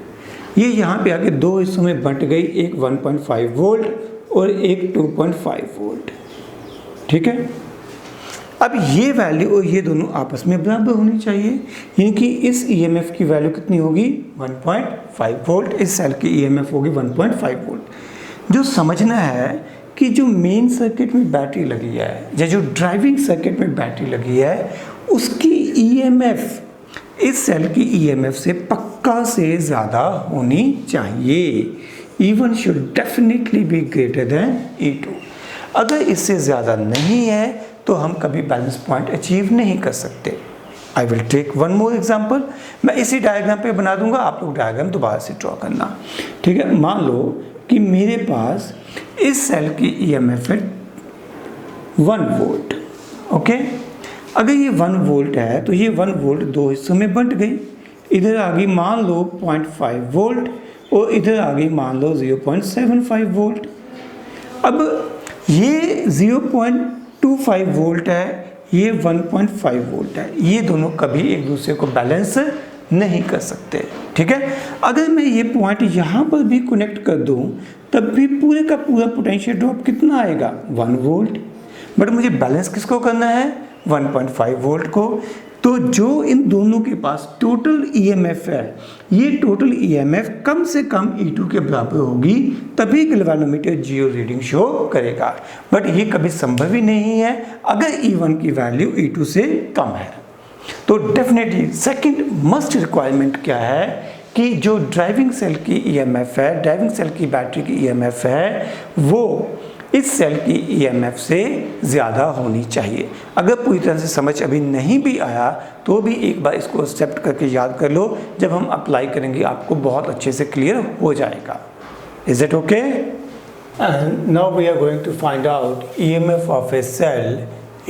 ये यहाँ पे आके दो हिस्सों में बंट गई, एक 1.5 वोल्ट और एक 2.5 वोल्ट। ठीक है, अब ये वैल्यू और ये दोनों आपस में बराबर होनी चाहिए, यानी कि इस EMF की वैल्यू कितनी होगी? 1.5 वोल्ट, इस सेल की EMF होगी 1.5 वोल्ट। जो समझना है कि जो मेन सर्किट में बैटरी लगी है या जो ड्राइविंग सर्किट में बैटरी लगी है, उसकी EMF इस सेल की ईएमएफ से पक्का से ज़्यादा होनी चाहिए। E1 should definitely be greater than E2। अगर इससे ज़्यादा नहीं है तो हम कभी बैलेंस पॉइंट अचीव नहीं कर सकते। I will take one more example. मैं इसी डायग्राम पे बना दूंगा, आप लोग डायग्राम दोबारा से ड्रॉ करना, ठीक है। मान लो कि मेरे पास इस सेल की ईएमएफ है 1 वोल्ट, ओके। अगर ये 1 वोल्ट है तो ये 1 वोल्ट दो हिस्सों में बंट गई। इधर आ गई मान लो 0.5 वोल्ट और इधर आ गई मान लो 0.75 वोल्ट। अब ये 0.25 वोल्ट है, ये 1.5 वोल्ट है, ये दोनों कभी एक दूसरे को बैलेंस नहीं कर सकते, ठीक है। अगर मैं ये पॉइंट यहाँ पर भी कनेक्ट कर दूँ तब भी पूरे का पूरा पोटेंशियल ड्रॉप कितना आएगा, 1 वोल्ट। बट मुझे बैलेंस किसको करना है, 1.5 वोल्ट को। तो जो इन दोनों के पास टोटल ईएमएफ है, ये टोटल ईएमएफ कम से कम E2 के बराबर होगी, तभी गैल्वेनोमीटर 0 रीडिंग शो करेगा। बट ये कभी संभव ही नहीं है अगर E1 की वैल्यू E2 से कम है। तो डेफिनेटली सेकंड मस्ट रिक्वायरमेंट क्या है कि जो ड्राइविंग सेल की ईएमएफ है, ड्राइविंग सेल की बैटरी की ईएमएफ है, वो इस सेल की ईएमएफ से ज़्यादा होनी चाहिए। अगर पूरी तरह से समझ अभी नहीं भी आया तो भी एक बार इसको एक्सेप्ट करके याद कर लो, जब हम अप्लाई करेंगे आपको बहुत अच्छे से क्लियर हो जाएगा। Is it okay? Now we are going to find out EMF of a cell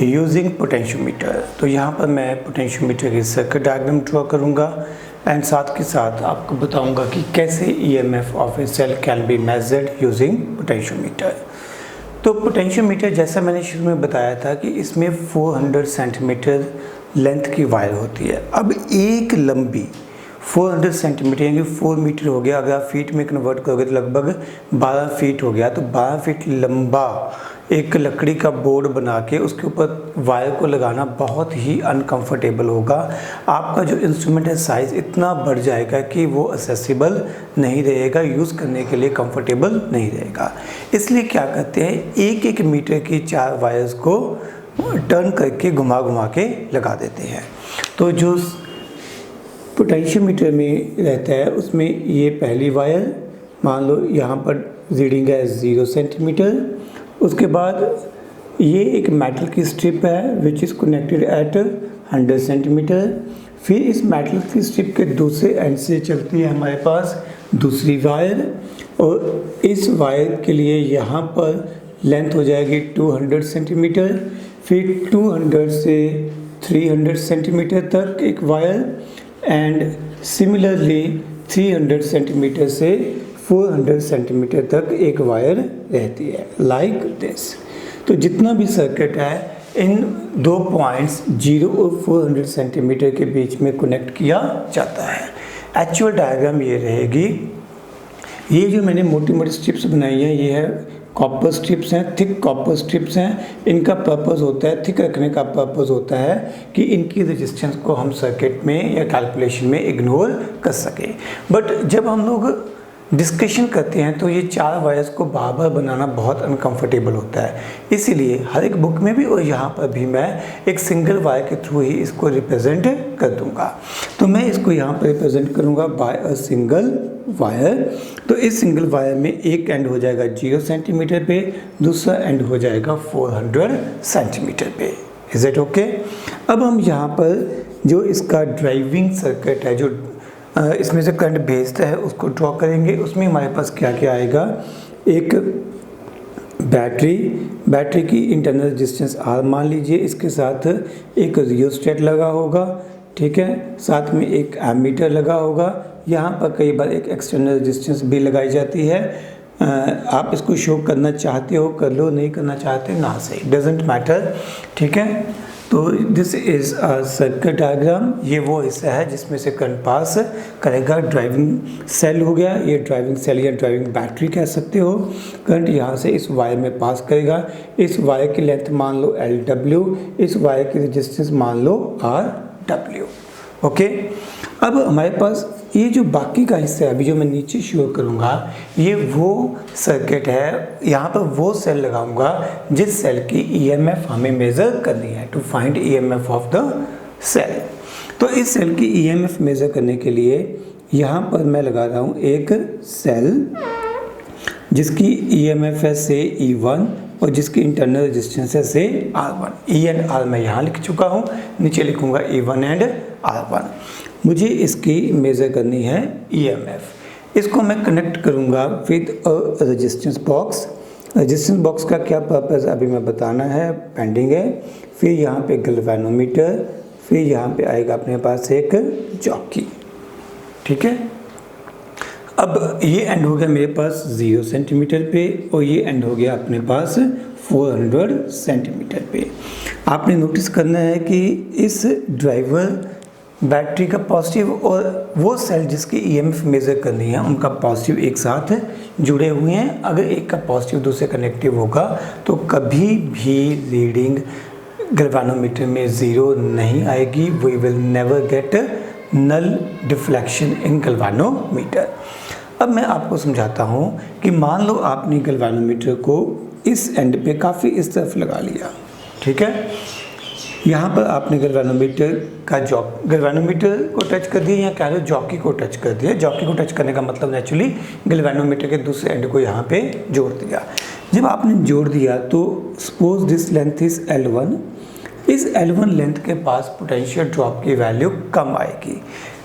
using potentiometer. तो यहाँ पर मैं पोटेंशियोमीटर की सर्किट डायग्राम ड्रॉ करूँगा एंड साथ के साथ आपको बताऊँगा कि कैसे EMF of a cell can be measured using potentiometer. तो पोटेंशियोमीटर जैसा मैंने शुरू में बताया था कि इसमें 400 सेंटीमीटर लेंथ की वायर होती है। अब एक लंबी 400 सेंटीमीटर यानी 4 मीटर हो गया, अगर आप फीट में कन्वर्ट करोगे तो लगभग 12 फीट हो गया। तो 12 फीट लंबा एक लकड़ी का बोर्ड बना के उसके ऊपर वायर को लगाना बहुत ही अनकंफर्टेबल होगा। आपका जो इंस्ट्रूमेंट है साइज़ इतना बढ़ जाएगा कि वो एक्सेसिबल नहीं रहेगा, यूज़ करने के लिए कंफर्टेबल नहीं रहेगा। इसलिए क्या करते हैं, एक एक मीटर की 4 वायर्स को टर्न करके घुमा घुमा के लगा देते हैं। तो जो पोटेंशियोमीटर में रहता है उसमें ये पहली वायर मान लो यहाँ पर रीडिंग है 0 सेंटीमीटर। उसके बाद ये एक मेटल की स्ट्रिप है which is connected eight 100 centimetre. फिर इस मेटल की स्ट्रिप के दूसरे एंड से चलती है हमारे पास दूसरी वायर, और इस वायर के लिए यहाँ पर लेंथ हो जाएगी 200 सेंटीमीटर। फिर 200 से 300 सेंटीमीटर तक एक वायर एंड सिमिलरली 300 सेंटीमीटर से 400 सेंटीमीटर तक एक वायर रहती है लाइक दिस। तो जितना भी सर्किट है इन दो पॉइंट्स 0 और 400 सेंटीमीटर के बीच में कनेक्ट किया जाता है। एक्चुअल डायग्राम ये रहेगी। ये जो मैंने मोटी मोटी स्ट्रिप्स बनाई हैं ये है कॉपर स्ट्रिप्स हैं, थिक कॉपर स्ट्रिप्स हैं। इनका पर्पस होता है, थिक रखने का पर्पस होता है कि इनकी रेजिस्टेंस को हम सर्किट में या कैलकुलेशन में इग्नोर कर सकें। बट जब हम लोग डिस्कशन करते हैं तो ये 4 वायर्स को बार बार बनाना बहुत अनकंफर्टेबल होता है। इसीलिए हर एक बुक में भी और यहाँ पर भी मैं एक सिंगल वायर के थ्रू ही इसको रिप्रेजेंट कर दूँगा। तो मैं इसको यहाँ पर रिप्रेजेंट करूँगा बाय अ सिंगल वायर। तो इस सिंगल वायर में एक एंड हो जाएगा 0 सेंटीमीटर पे, दूसरा एंड हो जाएगा 400 सेंटीमीटर पे। Is it okay? अब हम यहाँ पर जो इसका ड्राइविंग सर्किट है, जो इसमें से करंट भेजता है उसको ड्रॉ करेंगे। उसमें हमारे पास क्या क्या आएगा, एक बैटरी की इंटरनल रेजिस्टेंस R मान लीजिए, इसके साथ एक रियोस्टेट लगा होगा, ठीक है, साथ में एक एमीटर लगा होगा। यहाँ पर कई बार एक एक्सटर्नल रेजिस्टेंस भी लगाई जाती है। आप इसको शो करना चाहते हो कर लो, नहीं करना चाहते ना सही, डजेंट मैटर, ठीक है। तो this is a circuit diagram. ये वो हिस्सा है जिसमें से करंट पास करेगा। ड्राइविंग सेल हो गया, ये ड्राइविंग सेल या ड्राइविंग बैटरी कह सकते हो। करंट यहाँ से इस वायर में पास करेगा। इस वायर की लेंथ मान लो LW, इस वायर की रेजिस्टेंस मान लो RW। ओके, अब हमारे पास ये जो बाकी का हिस्सा है अभी जो मैं नीचे शो करूँगा ये वो सर्किट है। यहाँ पर वो सेल लगाऊंगा जिस सेल की EMF हमें मेज़र करनी है, to find EMF of the cell. तो इस सेल की ईएमएफ मेज़र करने के लिए यहाँ पर मैं लगा रहा हूँ एक सेल जिसकी ईएमएफ है से E1 और जिसकी इंटरनल रेजिस्टेंस है से R1। E एंड R मैं यहाँ लिख चुका हूँ, नीचे लिखूँगा E1 एंड R1। मुझे इसकी मेज़र करनी है ईएमएफ। इसको मैं कनेक्ट करूँगा with a resistance box. Resistance box का क्या पर्पस अभी मैं बताना है, पेंडिंग है। फिर यहाँ पे गैल्वेनोमीटर, फिर यहाँ पे आएगा अपने पास एक जॉकी। ठीक है, अब ये एंड हो गया मेरे पास 0 सेंटीमीटर पे और ये एंड हो गया अपने पास 400 सेंटीमीटर पे। आपने नोटिस करना है कि इस ड्राइवर बैटरी का पॉजिटिव और वो सेल जिसकी ईएमएफ मेज़र करनी है उनका पॉजिटिव एक साथ जुड़े हुए हैं। अगर एक का पॉजिटिव दूसरे का नेगेटिव होगा तो कभी भी रीडिंग गैल्वेनोमीटर में 0 नहीं आएगी। We will never get null deflection in galvanometer. अब मैं आपको समझाता हूँ कि मान लो आपने गैल्वेनोमीटर को इस एंड पे काफ़ी इस तरफ लगा लिया। ठीक है, यहाँ पर आपने गैल्वेनोमीटर को टच कर दिया या कह लो जॉकी को टच कर दिया। जॉकी को टच करने का मतलब नेचुरली गैल्वेनोमीटर के दूसरे एंड को यहाँ पे जोड़ दिया। जब आपने जोड़ दिया तो suppose this length is L1। इस L1 लेंथ के पास पोटेंशियल ड्रॉप की वैल्यू कम आएगी।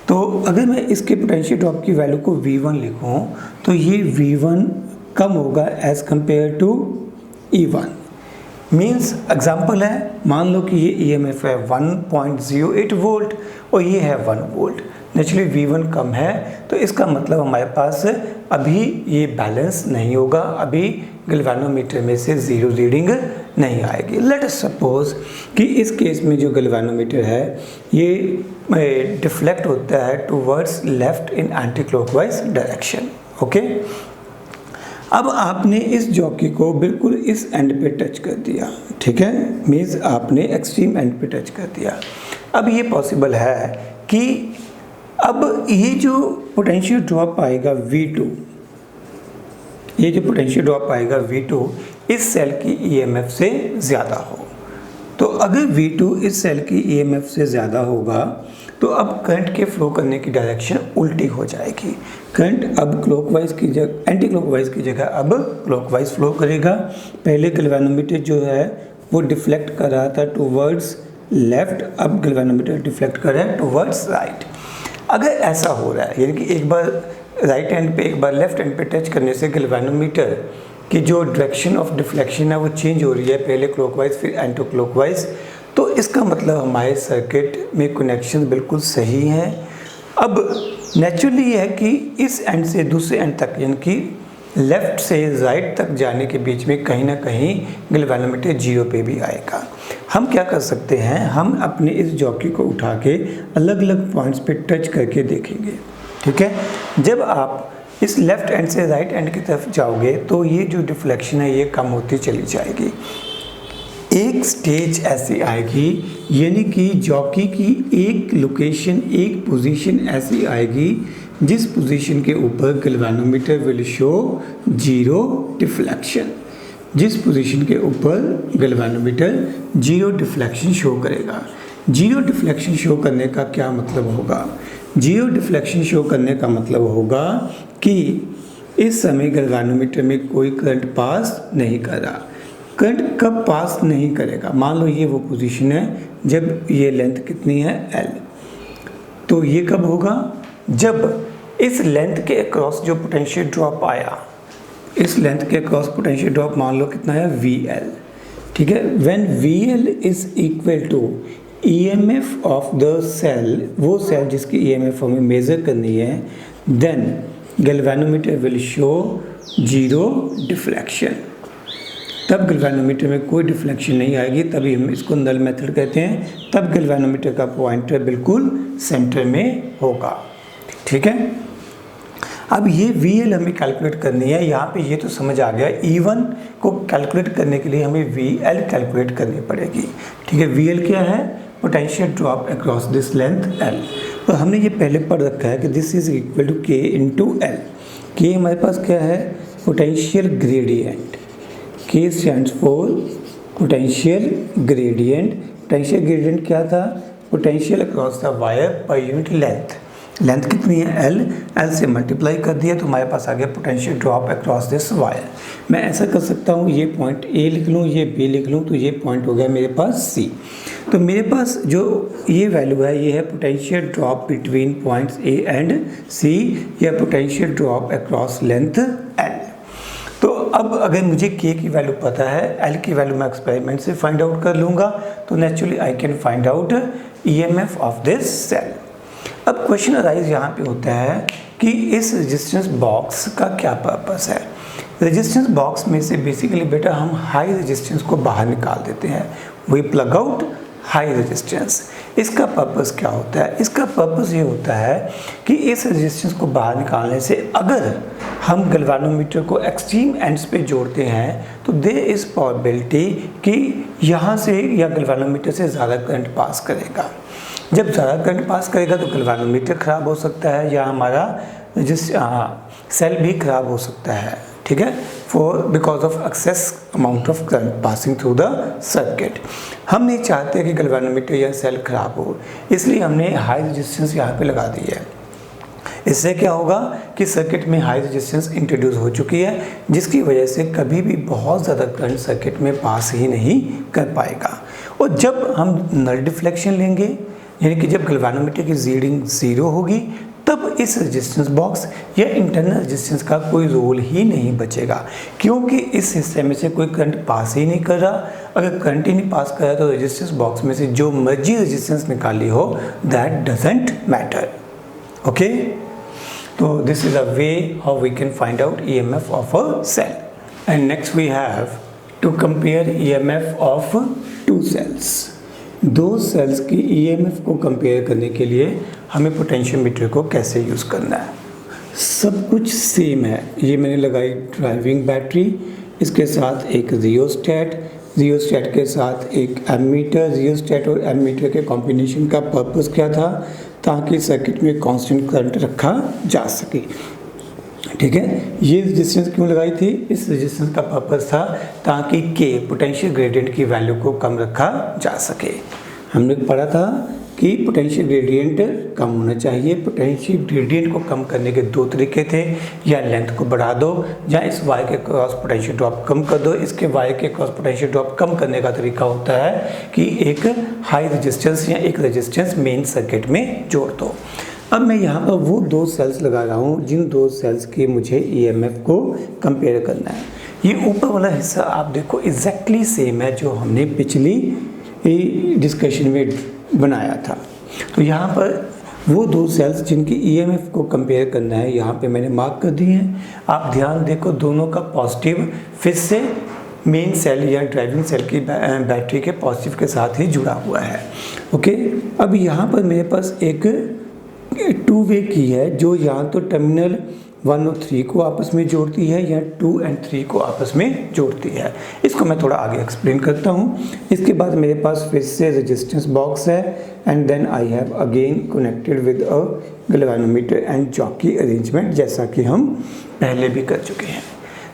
तो अगर मैं इसके पोटेंशियल ड्रॉप की वैल्यू को V1 लिखूँ तो ये V1 कम होगा as compare to E1। Means example है, मान लो कि ये ईएमएफ है 1.08 वोल्ट और ये है 1 वोल्ट। नेचुरली V1 कम है तो इसका मतलब हमारे पास अभी ये बैलेंस नहीं होगा, अभी गैल्वेनोमीटर में से 0 रीडिंग नहीं आएगी। लेट अस सपोज कि इस केस में जो गैल्वेनोमीटर है ये डिफ्लेक्ट होता है towards left in anti clockwise direction. Okay, अब आपने इस जॉकी को बिल्कुल इस एंड पे टच कर दिया। ठीक है, मीन्स आपने एक्सट्रीम एंड पे टच कर दिया। अब ये पॉसिबल है कि अब ये जो पोटेंशियल ड्रॉप आएगा V2, ये जो पोटेंशियल ड्रॉप आएगा V2 इस सेल की ईएमएफ से ज़्यादा हो। तो अगर V2 इस सेल की ईएमएफ से ज़्यादा होगा तो अब करंट के फ्लो करने की डायरेक्शन उल्टी हो जाएगी। करंट अब क्लॉकवाइज की जगह एंटी क्लॉकवाइज की जगह अब क्लॉकवाइज फ्लो करेगा। पहले गैल्वेनोमीटर जो है वो डिफ्लेक्ट कर रहा था टूवर्ड्स लेफ्ट, अब गैल्वेनोमीटर डिफ्लेक्ट कर रहा है टूवर्ड्स राइट। अगर ऐसा हो रहा है यानी कि एक बार राइट एंड पे एक बार लेफ्ट एंड पे टच करने से गैल्वेनोमीटर की जो डायरेक्शन ऑफ डिफ्लेक्शन है वो चेंज हो रही है, पहले क्लॉकवाइज फिर एंटी क्लॉकवाइज, तो इसका मतलब हमारे सर्किट में कनेक्शन बिल्कुल सही हैं। अब नेचुरली ये है कि इस एंड से दूसरे एंड तक यानी कि लेफ़्ट से राइट तक जाने के बीच में कहीं ना कहीं गैल्वेनोमीटर 0 पे भी आएगा। हम क्या कर सकते हैं, हम अपने इस जॉकी को उठा के अलग अलग पॉइंट्स पे टच करके देखेंगे। ठीक है, जब आप इस लेफ़्ट एंड से राइट एंड की तरफ जाओगे तो ये जो डिफ्लेक्शन है ये कम होती चली जाएगी। एक स्टेज ऐसी आएगी यानी कि जॉकी की एक लोकेशन, एक पोजीशन ऐसी आएगी जिस पोजीशन के ऊपर गैल्वेनोमीटर विल शो 0 डिफ्लेक्शन। जिस पोजीशन के ऊपर गैल्वेनोमीटर 0 डिफ्लेक्शन शो करेगा। 0 डिफ्लेक्शन शो करने का क्या मतलब होगा? 0 डिफ्लेक्शन शो करने का मतलब होगा कि इस समय गैल्वेनोमीटर में कोई करंट पास नहीं कर रहा। करंट कब पास नहीं करेगा? मान लो ये वो पोजीशन है जब ये लेंथ कितनी है L, तो ये कब होगा? जब इस लेंथ के अक्रॉस जो पोटेंशियल ड्रॉप आया, इस लेंथ के अक्रॉस पोटेंशियल ड्रॉप मान लो कितना है VL। ठीक है, when VL is equal to EMF of the cell, वो सेल जिसकी EMF हमें मेज़र करनी है, then galvanometer will show 0 deflection. तब गैल्वेनोमीटर में कोई डिफ्लेक्शन नहीं आएगी, तभी हम इसको नल मेथड कहते हैं। तब गैल्वेनोमीटर का पॉइंटर बिल्कुल सेंटर में होगा। ठीक है, अब ये VL हमें कैलकुलेट करनी है। यहाँ पे ये तो समझ आ गया, E1 को कैलकुलेट करने के लिए हमें VL कैलकुलेट करनी पड़ेगी। ठीक है, VL क्या है? Potential drop across this length L। तो हमने ये पहले पढ़ रखा है कि this is equal to K into L। K हमारे पास क्या है? Potential gradient. K stands for potential gradient. Potential gradient क्या था? Potential across the wire per unit length. Length कितनी है एल से मल्टीप्लाई कर दिया तो हमारे पास आ गया potential drop across this wire. मैं ऐसा कर सकता हूँ, ये पॉइंट ए लिख लूँ, ये बी लिख लूँ, तो ये पॉइंट हो गया मेरे पास सी। तो मेरे पास जो ये वैल्यू है ये है potential drop between points A and C या potential drop across length L. तो अब अगर मुझे के की वैल्यू पता है, एल की वैल्यू मैं एक्सपेरिमेंट से फाइंड आउट कर लूँगा, तो naturally I can find out EMF of this cell. अब क्वेश्चन अराइज यहाँ पे होता है कि इस रेजिस्टेंस बॉक्स का क्या पर्पस है। रेजिस्टेंस बॉक्स में से बेसिकली बेटा हम हाई रेजिस्टेंस को बाहर निकाल देते हैं, we plug out high resistance. इसका पर्पस क्या होता है? इसका पर्पस ये होता है कि इस रेजिस्टेंस को बाहर निकालने से अगर हम गैल्वेनोमीटर को एक्सट्रीम एंड्स पे जोड़ते हैं तो देयर इज़ पॉसिबिलिटी कि यहाँ से या गैल्वेनोमीटर से ज़्यादा करंट पास करेगा। जब ज़्यादा करंट पास करेगा तो गैल्वेनोमीटर ख़राब हो सकता है या हमारा सेल भी ख़राब हो सकता है, ठीक है, for because of excess amount of current passing through the circuit. हम नहीं चाहते कि गैल्वेनोमीटर या सेल ख़राब हो, इसलिए हमने हाई रेजिस्टेंस यहाँ पे लगा दी है। इससे क्या होगा कि सर्किट में हाई रेजिस्टेंस इंट्रोड्यूस हो चुकी है, जिसकी वजह से कभी भी बहुत ज़्यादा करंट सर्किट में पास ही नहीं कर पाएगा। और जब हम नल डिफ्लेक्शन लेंगे, यानी कि जब गैल्वेनोमीटर की रीडिंग 0 होगी, तब इस रेजिस्टेंस बॉक्स या इंटरनल रेजिस्टेंस का कोई रोल ही नहीं बचेगा, क्योंकि इस हिस्से में से कोई करंट पास ही नहीं कर रहा। अगर करंट ही नहीं पास कर रहा तो रेजिस्टेंस बॉक्स में से जो मर्जी रेजिस्टेंस निकाली हो दैट डजेंट मैटर। ओके, तो this is a way how we can find out EMF of a cell. And next we have to compare EMF of two cells. दो सेल्स की EMF को कंपेयर करने के लिए हमें पोटेंशियोमीटर को कैसे यूज़ करना है। सब कुछ सेम है। ये मैंने लगाई ड्राइविंग बैटरी, इसके साथ एक रियोस्टेट, रियोस्टेट के साथ एक एमीटर। रियोस्टेट और एमीटर के कॉम्बिनेशन का पर्पस क्या था? ताकि सर्किट में कांस्टेंट करंट रखा जा सके, ठीक है। ये रेजिस्टेंस क्यों लगाई थी? इस रेजिस्टेंस का पर्पस था ताकि के पोटेंशियल ग्रेडियंट की वैल्यू को कम रखा जा सके। हमने पढ़ा था कि पोटेंशियल ग्रेडियंट कम होना चाहिए। पोटेंशियल ग्रेडियंट को कम करने के दो तरीके थे, या लेंथ को बढ़ा दो या इस वायर के क्रॉस पोटेंशियल ड्रॉप कम कर दो। इसके वायर के क्रॉस पोटेंशियल ड्रॉप कम करने का तरीका होता है कि एक हाई रेजिस्टेंस या एक रेजिस्टेंस मेन सर्किट में जोड़ दो। अब मैं यहाँ पर वो दो सेल्स लगा रहा हूँ जिन दो सेल्स के मुझे ईएमएफ को कंपेयर करना है। ये ऊपर वाला हिस्सा आप देखो एग्जैक्टली सेम है जो हमने पिछली डिस्कशन में बनाया था। तो यहाँ पर वो दो सेल्स जिनकी ईएमएफ को कंपेयर करना है यहाँ पे मैंने मार्क कर दिए हैं। आप ध्यान देखो, दोनों का पॉजिटिव फिर से मेन सेल या ड्राइविंग सेल की बैटरी के पॉजिटिव के साथ ही जुड़ा हुआ है। ओके, अब यहाँ पर मेरे पास एक टू वे की है जो यहाँ तो टर्मिनल 1 और 3 को आपस में जोड़ती है या 2 और 3 को आपस में जोड़ती है। इसको मैं थोड़ा आगे एक्सप्लेन करता हूँ। इसके बाद मेरे पास फिर से रेजिस्टेंस बॉक्स है and then I have again connected with a galvanometer and jockey arrangement, जैसा कि हम पहले भी कर चुके हैं,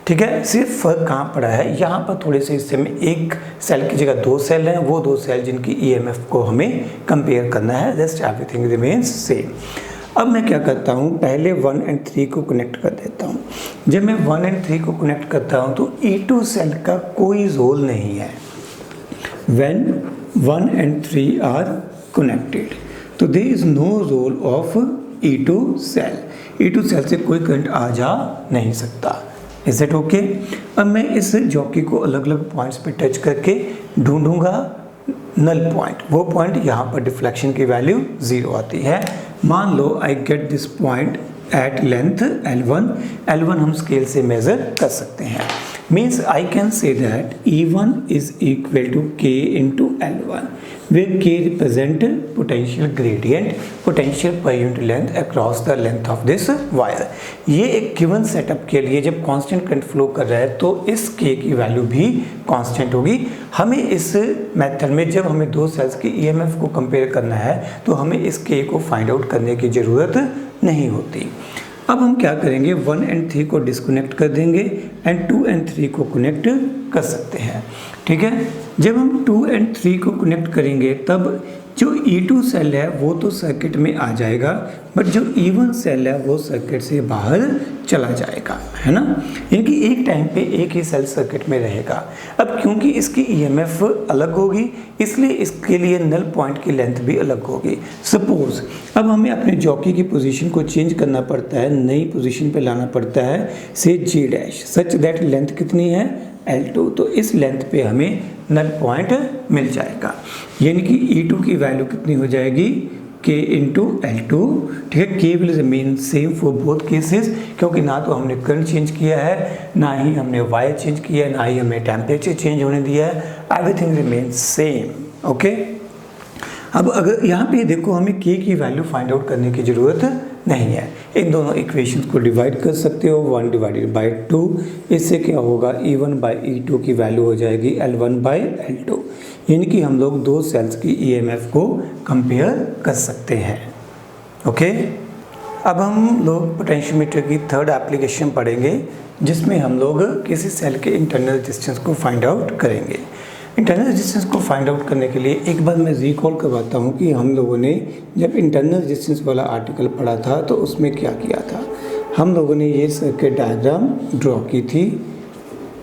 ठीक है। सिर्फ फर्क कहाँ पड़ा है, यहाँ पर थोड़े से हिस्से में एक सेल की जगह दो सेल हैं, वो दो सेल जिनकी ईएमएफ को हमें कंपेयर करना है। Rest everything remains same. अब मैं क्या करता हूँ, पहले 1 और 3 को कनेक्ट कर देता हूँ। जब मैं 1 और 3 को कनेक्ट करता हूँ तो E2 सेल का कोई रोल नहीं है। When 1 and 3 are connected, तो there is no role of E2 cell. E2 cell से कोई करंट आ जा नहीं सकता। Is it okay? अब मैं इस जॉकी को अलग अलग पॉइंट्स पे टच करके ढूंढूंगा नल पॉइंट। वो पॉइंट यहाँ पर डिफ्लेक्शन की वैल्यू 0 आती है। मान लो I get this point at length L1। L1 हम स्केल से मेजर कर सकते हैं। Means I can say that E1 is equal to K into L1, where K represent potential gradient, potential per unit length across the length of this wire। ये एक given setup के लिए जब constant current flow कर रहा है तो इस K की वैल्यू भी कांस्टेंट होगी। हमें इस मेथड में जब हमें दो सेल्स की ईएमएफ को कंपेयर करना है तो हमें इस K को फाइंड आउट करने की ज़रूरत नहीं होती। अब हम क्या करेंगे, 1 और 3 को डिस्कनेक्ट कर देंगे एंड 2 और 3 को कनेक्ट कर सकते हैं। ठीक है। जब हम 2 और 3 को कनेक्ट करेंगे तब जो E2 सेल है वो तो सर्किट में आ जाएगा, बट जो E1 सेल है वो सर्किट से बाहर चला जाएगा, है ना। यानी कि एक टाइम पे एक ही सेल सर्किट में रहेगा। अब क्योंकि इसकी EMF अलग होगी इसलिए इसके लिए नल पॉइंट की लेंथ भी अलग होगी। सपोज अब हमें अपने जॉकी की पोजीशन को चेंज करना पड़ता है, नई पोजीशन पे लाना पड़ता है से G' सच दैट लेंथ कितनी है L2, तो इस लेंथ पे हमें नल पॉइंट मिल जाएगा। यानी कि E2 की वैल्यू कितनी हो जाएगी K इंटू L2, ठीक है। K will remain same for both cases, क्योंकि ना तो हमने करंट चेंज किया है, ना ही हमने वायर चेंज किया है, ना ही हमने टेम्परेचर चेंज होने दिया है, एवरीथिंग रिमेन सेम, ओके। अब अगर यहाँ पे देखो हमें K की वैल्यू फाइंड आउट करने की ज़रूरत नहीं है। इन दोनों इक्वेशंस को डिवाइड कर सकते हो, 1 डिवाइडेड बाई 2, इससे क्या होगा E1 बाई E2 की वैल्यू हो जाएगी L1 बाई L2। यानी कि हम लोग दो सेल्स की EMF को कंपेयर कर सकते हैं, ओके। अब हम लोग पोटेंशियोमीटर की थर्ड एप्लीकेशन पढ़ेंगे जिसमें हम लोग किसी सेल के इंटरनल रेजिस्टेंस को फाइंड आउट करेंगे। इंटरनल रेजिस्टेंस को फाइंड आउट करने के लिए एक बार मैं रिकॉल करवाता हूँ कि हम लोगों ने जब इंटरनल रेजिस्टेंस वाला आर्टिकल पढ़ा था तो उसमें क्या किया था। हम लोगों ने ये सर्किट डायग्राम ड्रॉ की थी।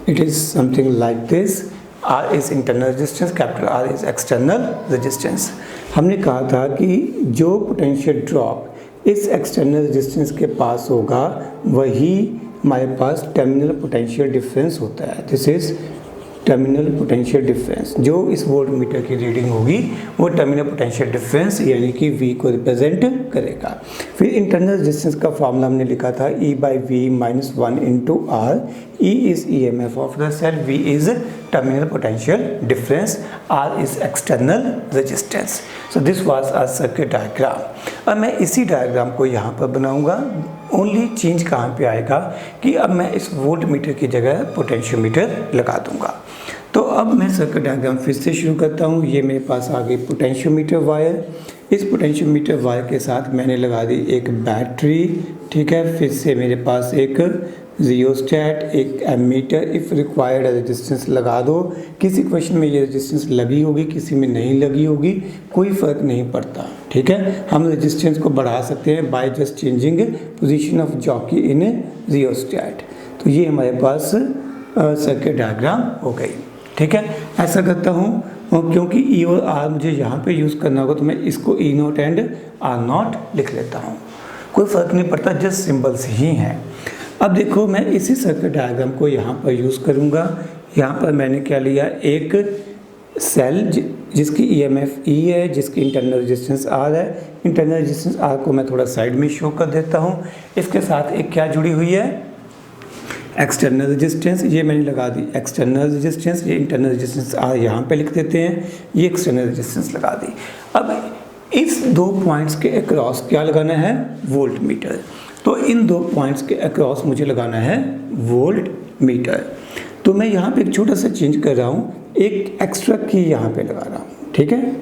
It is something like this. R is internal resistance, capital R is external resistance. हमने कहा था कि जो पोटेंशियल ड्रॉप इस एक्सटर्नल रेजिस्टेंस के पास होगा वही हमारे पास टर्मिनल पोटेंशियल डिफरेंस होता है। This is terminal potential difference. जो इस वोल्ट मीटर की रीडिंग होगी वो टर्मिनल पोटेंशियल डिफरेंस यानी कि V को रिप्रेजेंट करेगा। फिर इंटरनल रेजिस्टेंस का फॉर्मूला हमने लिखा था E by V minus 1 into R। E is EMF of the cell, V is terminal potential difference, R is external resistance. So this was our circuit diagram. अब मैं इसी diagram को यहाँ पर बनाऊँगा। ओनली चेंज कहाँ पे आएगा कि अब मैं इस वोल्ट मीटर की जगह पोटेंशियोमीटर लगा दूंगा। तो अब मैं सर्किट डायग्राम फिर से शुरू करता हूँ। ये मेरे पास आ गई पोटेंशियोमीटर वायर। इस पोटेंशियोमीटर वायर के साथ मैंने लगा दी एक बैटरी, ठीक है। फिर से मेरे पास एक रियोस्टेट, एक एमीटर, इफ़ रिक्वायर्ड रेजिस्टेंस लगा दो। किसी क्वेश्चन में ये रेजिस्टेंस लगी होगी, किसी में नहीं लगी होगी, कोई फ़र्क नहीं पड़ता, ठीक है। हम रेजिस्टेंस को बढ़ा सकते हैं by just changing position of jockey in rheostat. तो ये हमारे पास सर्किट डायग्राम हो गई, ठीक है। ऐसा करता हूँ क्योंकि E और R मुझे यहाँ पे यूज़ करना होगा तो मैं इसको E0 एंड R0 लिख लेता हूँ। कोई फ़र्क नहीं पड़ता, जस्ट सिंबल्स ही हैं। अब देखो मैं इसी सर्किट डायग्राम को यहाँ पर यूज़ करूँगा। यहाँ पर मैंने क्या लिया, एक सेल जिसकी EMF E है, जिसकी इंटरनल रेजिस्टेंस R है। इंटरनल रेजिस्टेंस R को मैं थोड़ा साइड में शो कर देता हूँ। इसके साथ एक क्या जुड़ी हुई है, एक्सटर्नल रेजिस्टेंस। ये मैंने लगा दी एक्सटर्नल रेजिस्टेंस। ये इंटरनल रेजिस्टेंस R यहाँ पे लिख देते हैं, ये एक्सटर्नल रेजिस्टेंस लगा दी। अब इस दो पॉइंट्स के अक्रॉस क्या लगाना है, वोल्ट मीटर। तो इन दो पॉइंट्स के अक्रॉस मुझे लगाना है वोल्ट मीटर। तो मैं यहाँ पे एक छोटा सा चेंज कर रहा हूँ, एक एक्स्ट्रा की यहाँ पे लगा रहा हूँ, ठीक है।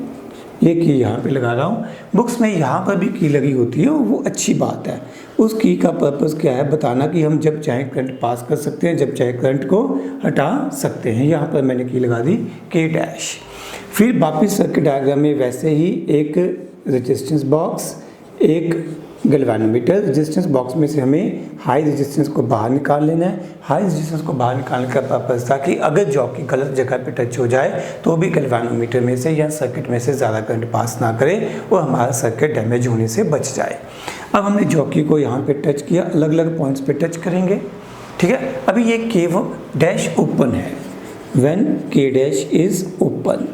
ये की यहाँ पे लगा रहा हूँ। बुक्स में यहाँ पर भी की लगी होती है, वो अच्छी बात है। उस की का पर्पज़ क्या है, बताना कि हम जब चाहे करंट पास कर सकते हैं, जब चाहे करंट को हटा सकते हैं। यहाँ पर मैंने की लगा दी K'। फिर वापस सर्किट डायग्राम में वैसे ही एक रेजिस्टेंस बॉक्स, एक गैल्वेनोमीटर। रेजिस्टेंस बॉक्स में से हमें हाई रेजिस्टेंस को बाहर निकाल लेना है। हाई रेजिस्टेंस को बाहर निकालने का पर्पज़ था कि अगर जॉकी गलत जगह पे टच हो जाए तो भी गैल्वेनोमीटर में से या सर्किट में से ज़्यादा करंट पास ना करे और हमारा सर्किट डैमेज होने से बच जाए। अब हमने जॉकी को यहाँ पे टच किया, अलग अलग पॉइंट्स पे टच करेंगे, ठीक है। अभी ये K' ओपन है। व्हेन K' इज़ ओपन,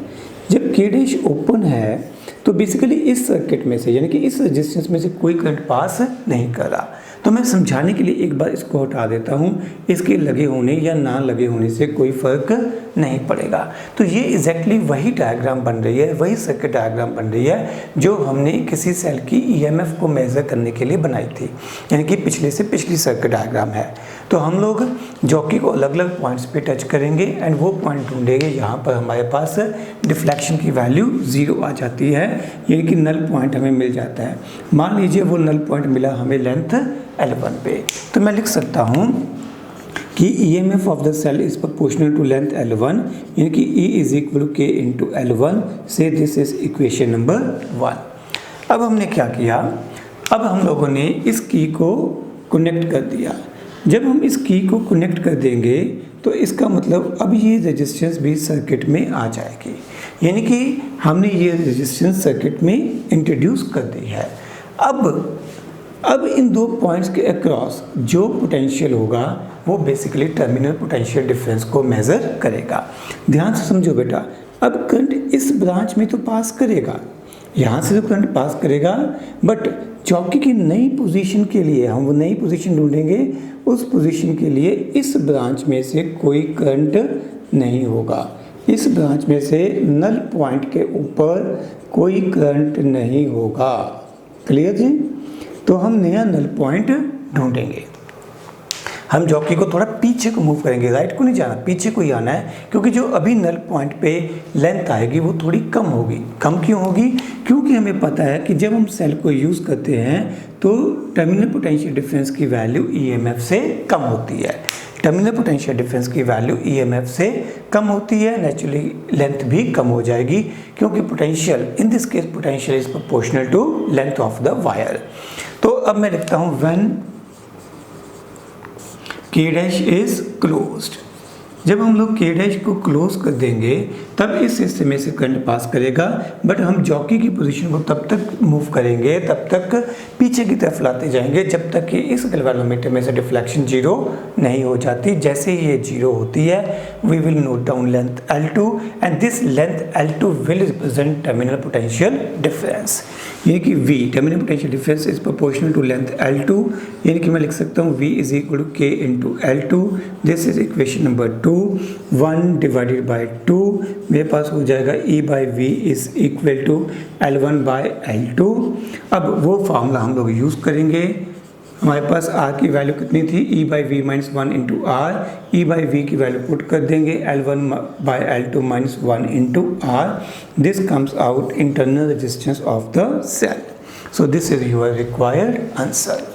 जब K' ओपन है तो बेसिकली इस सर्किट में से यानी कि इस रेजिस्टेंस में से कोई करंट पास नहीं कर रहा। तो मैं समझाने के लिए एक बार इसको हटा देता हूँ। इसके लगे होने या ना लगे होने से कोई फ़र्क नहीं पड़ेगा। तो ये एग्जैक्टली वही डायग्राम बन रही है, वही सर्किट डायग्राम बन रही है जो हमने किसी सेल की EMF को मेज़र करने के लिए बनाई थी, यानी कि पिछले से पिछली सर्किट डायग्राम है। तो हम लोग जॉकी को अलग अलग पॉइंट्स पे टच करेंगे एंड वो पॉइंट ढूंढेंगे यहाँ पर हमारे पास डिफ्लेक्शन की वैल्यू 0 आ जाती है, यानी कि नल पॉइंट हमें मिल जाता है। मान लीजिए वो नल पॉइंट मिला हमें लेंथ L1 पे, तो मैं लिख सकता हूँ कि EMF of the cell is proportional to length L1, यानी कि E is equal to K into L1, से दिस इज इक्वेशन नंबर 1। अब हमने क्या किया, अब हम लोगों ने इस की को कनेक्ट कर दिया। जब हम इस की को कनेक्ट कर देंगे तो इसका मतलब अब ये रेजिस्टेंस भी सर्किट में आ जाएगी, यानी कि हमने ये रेजिस्टेंस सर्किट में इंट्रोड्यूस कर दी है। अब इन दो पॉइंट्स के अक्रॉस जो पोटेंशियल होगा वो बेसिकली टर्मिनल पोटेंशियल डिफरेंस को मेज़र करेगा। ध्यान से समझो बेटा, अब करंट इस ब्रांच में तो पास करेगा, यहाँ से तो करंट पास करेगा, बट चौकी की नई पोजीशन के लिए हम वो नई पोजीशन ढूंढेंगे, उस पोजीशन के लिए इस ब्रांच में से कोई करंट नहीं होगा। इस ब्रांच में से नल पॉइंट के ऊपर कोई करंट नहीं होगा। क्लियर जी? तो हम नया नल पॉइंट ढूंढेंगे। हम जॉकी को थोड़ा पीछे को मूव करेंगे, राइट को नहीं जाना, पीछे को ही आना है, क्योंकि जो अभी नल पॉइंट पे लेंथ आएगी वो थोड़ी कम होगी। कम क्यों होगी? क्योंकि हमें पता है कि जब हम सेल को यूज़ करते हैं तो टर्मिनल पोटेंशियल डिफरेंस की वैल्यू EMF से कम होती है। टर्मिनल पोटेंशियल डिफरेंस की वैल्यू EMF से कम होती है, नेचुरली लेंथ भी कम हो जाएगी, क्योंकि potential in this case potential is proportional to length of the wire. तो अब मैं लिखता हूँ when K dash is closed. जब हम लोग K डैश को क्लोज कर देंगे तब इस हिस्से में से करंट पास करेगा, बट हम जॉकी की पोजीशन को तब तक मूव करेंगे, तब तक पीछे की तरफ लाते जाएंगे जब तक कि इस गैल्वेनोमीटर में से डिफ्लेक्शन जीरो नहीं हो जाती। जैसे ही ये जीरो होती है we will note down length L2 and this length L2 will represent terminal potential difference, यानी कि V terminal potential difference is proportional to length L2, यानी कि मैं लिख सकता हूँ V is equal to K into L2। This is equation number 2। 1 divided by 2 मेरे पास हो जाएगा E by V is equal to L1 by L2। अब वो फार्मूला हम लोग यूज़ करेंगे। हमारे पास R की वैल्यू कितनी थी? E by V minus 1 into R। E by V की वैल्यू पुट कर देंगे L1 by L2 minus 1 into R। This comes out internal resistance of the cell. So this is your required answer.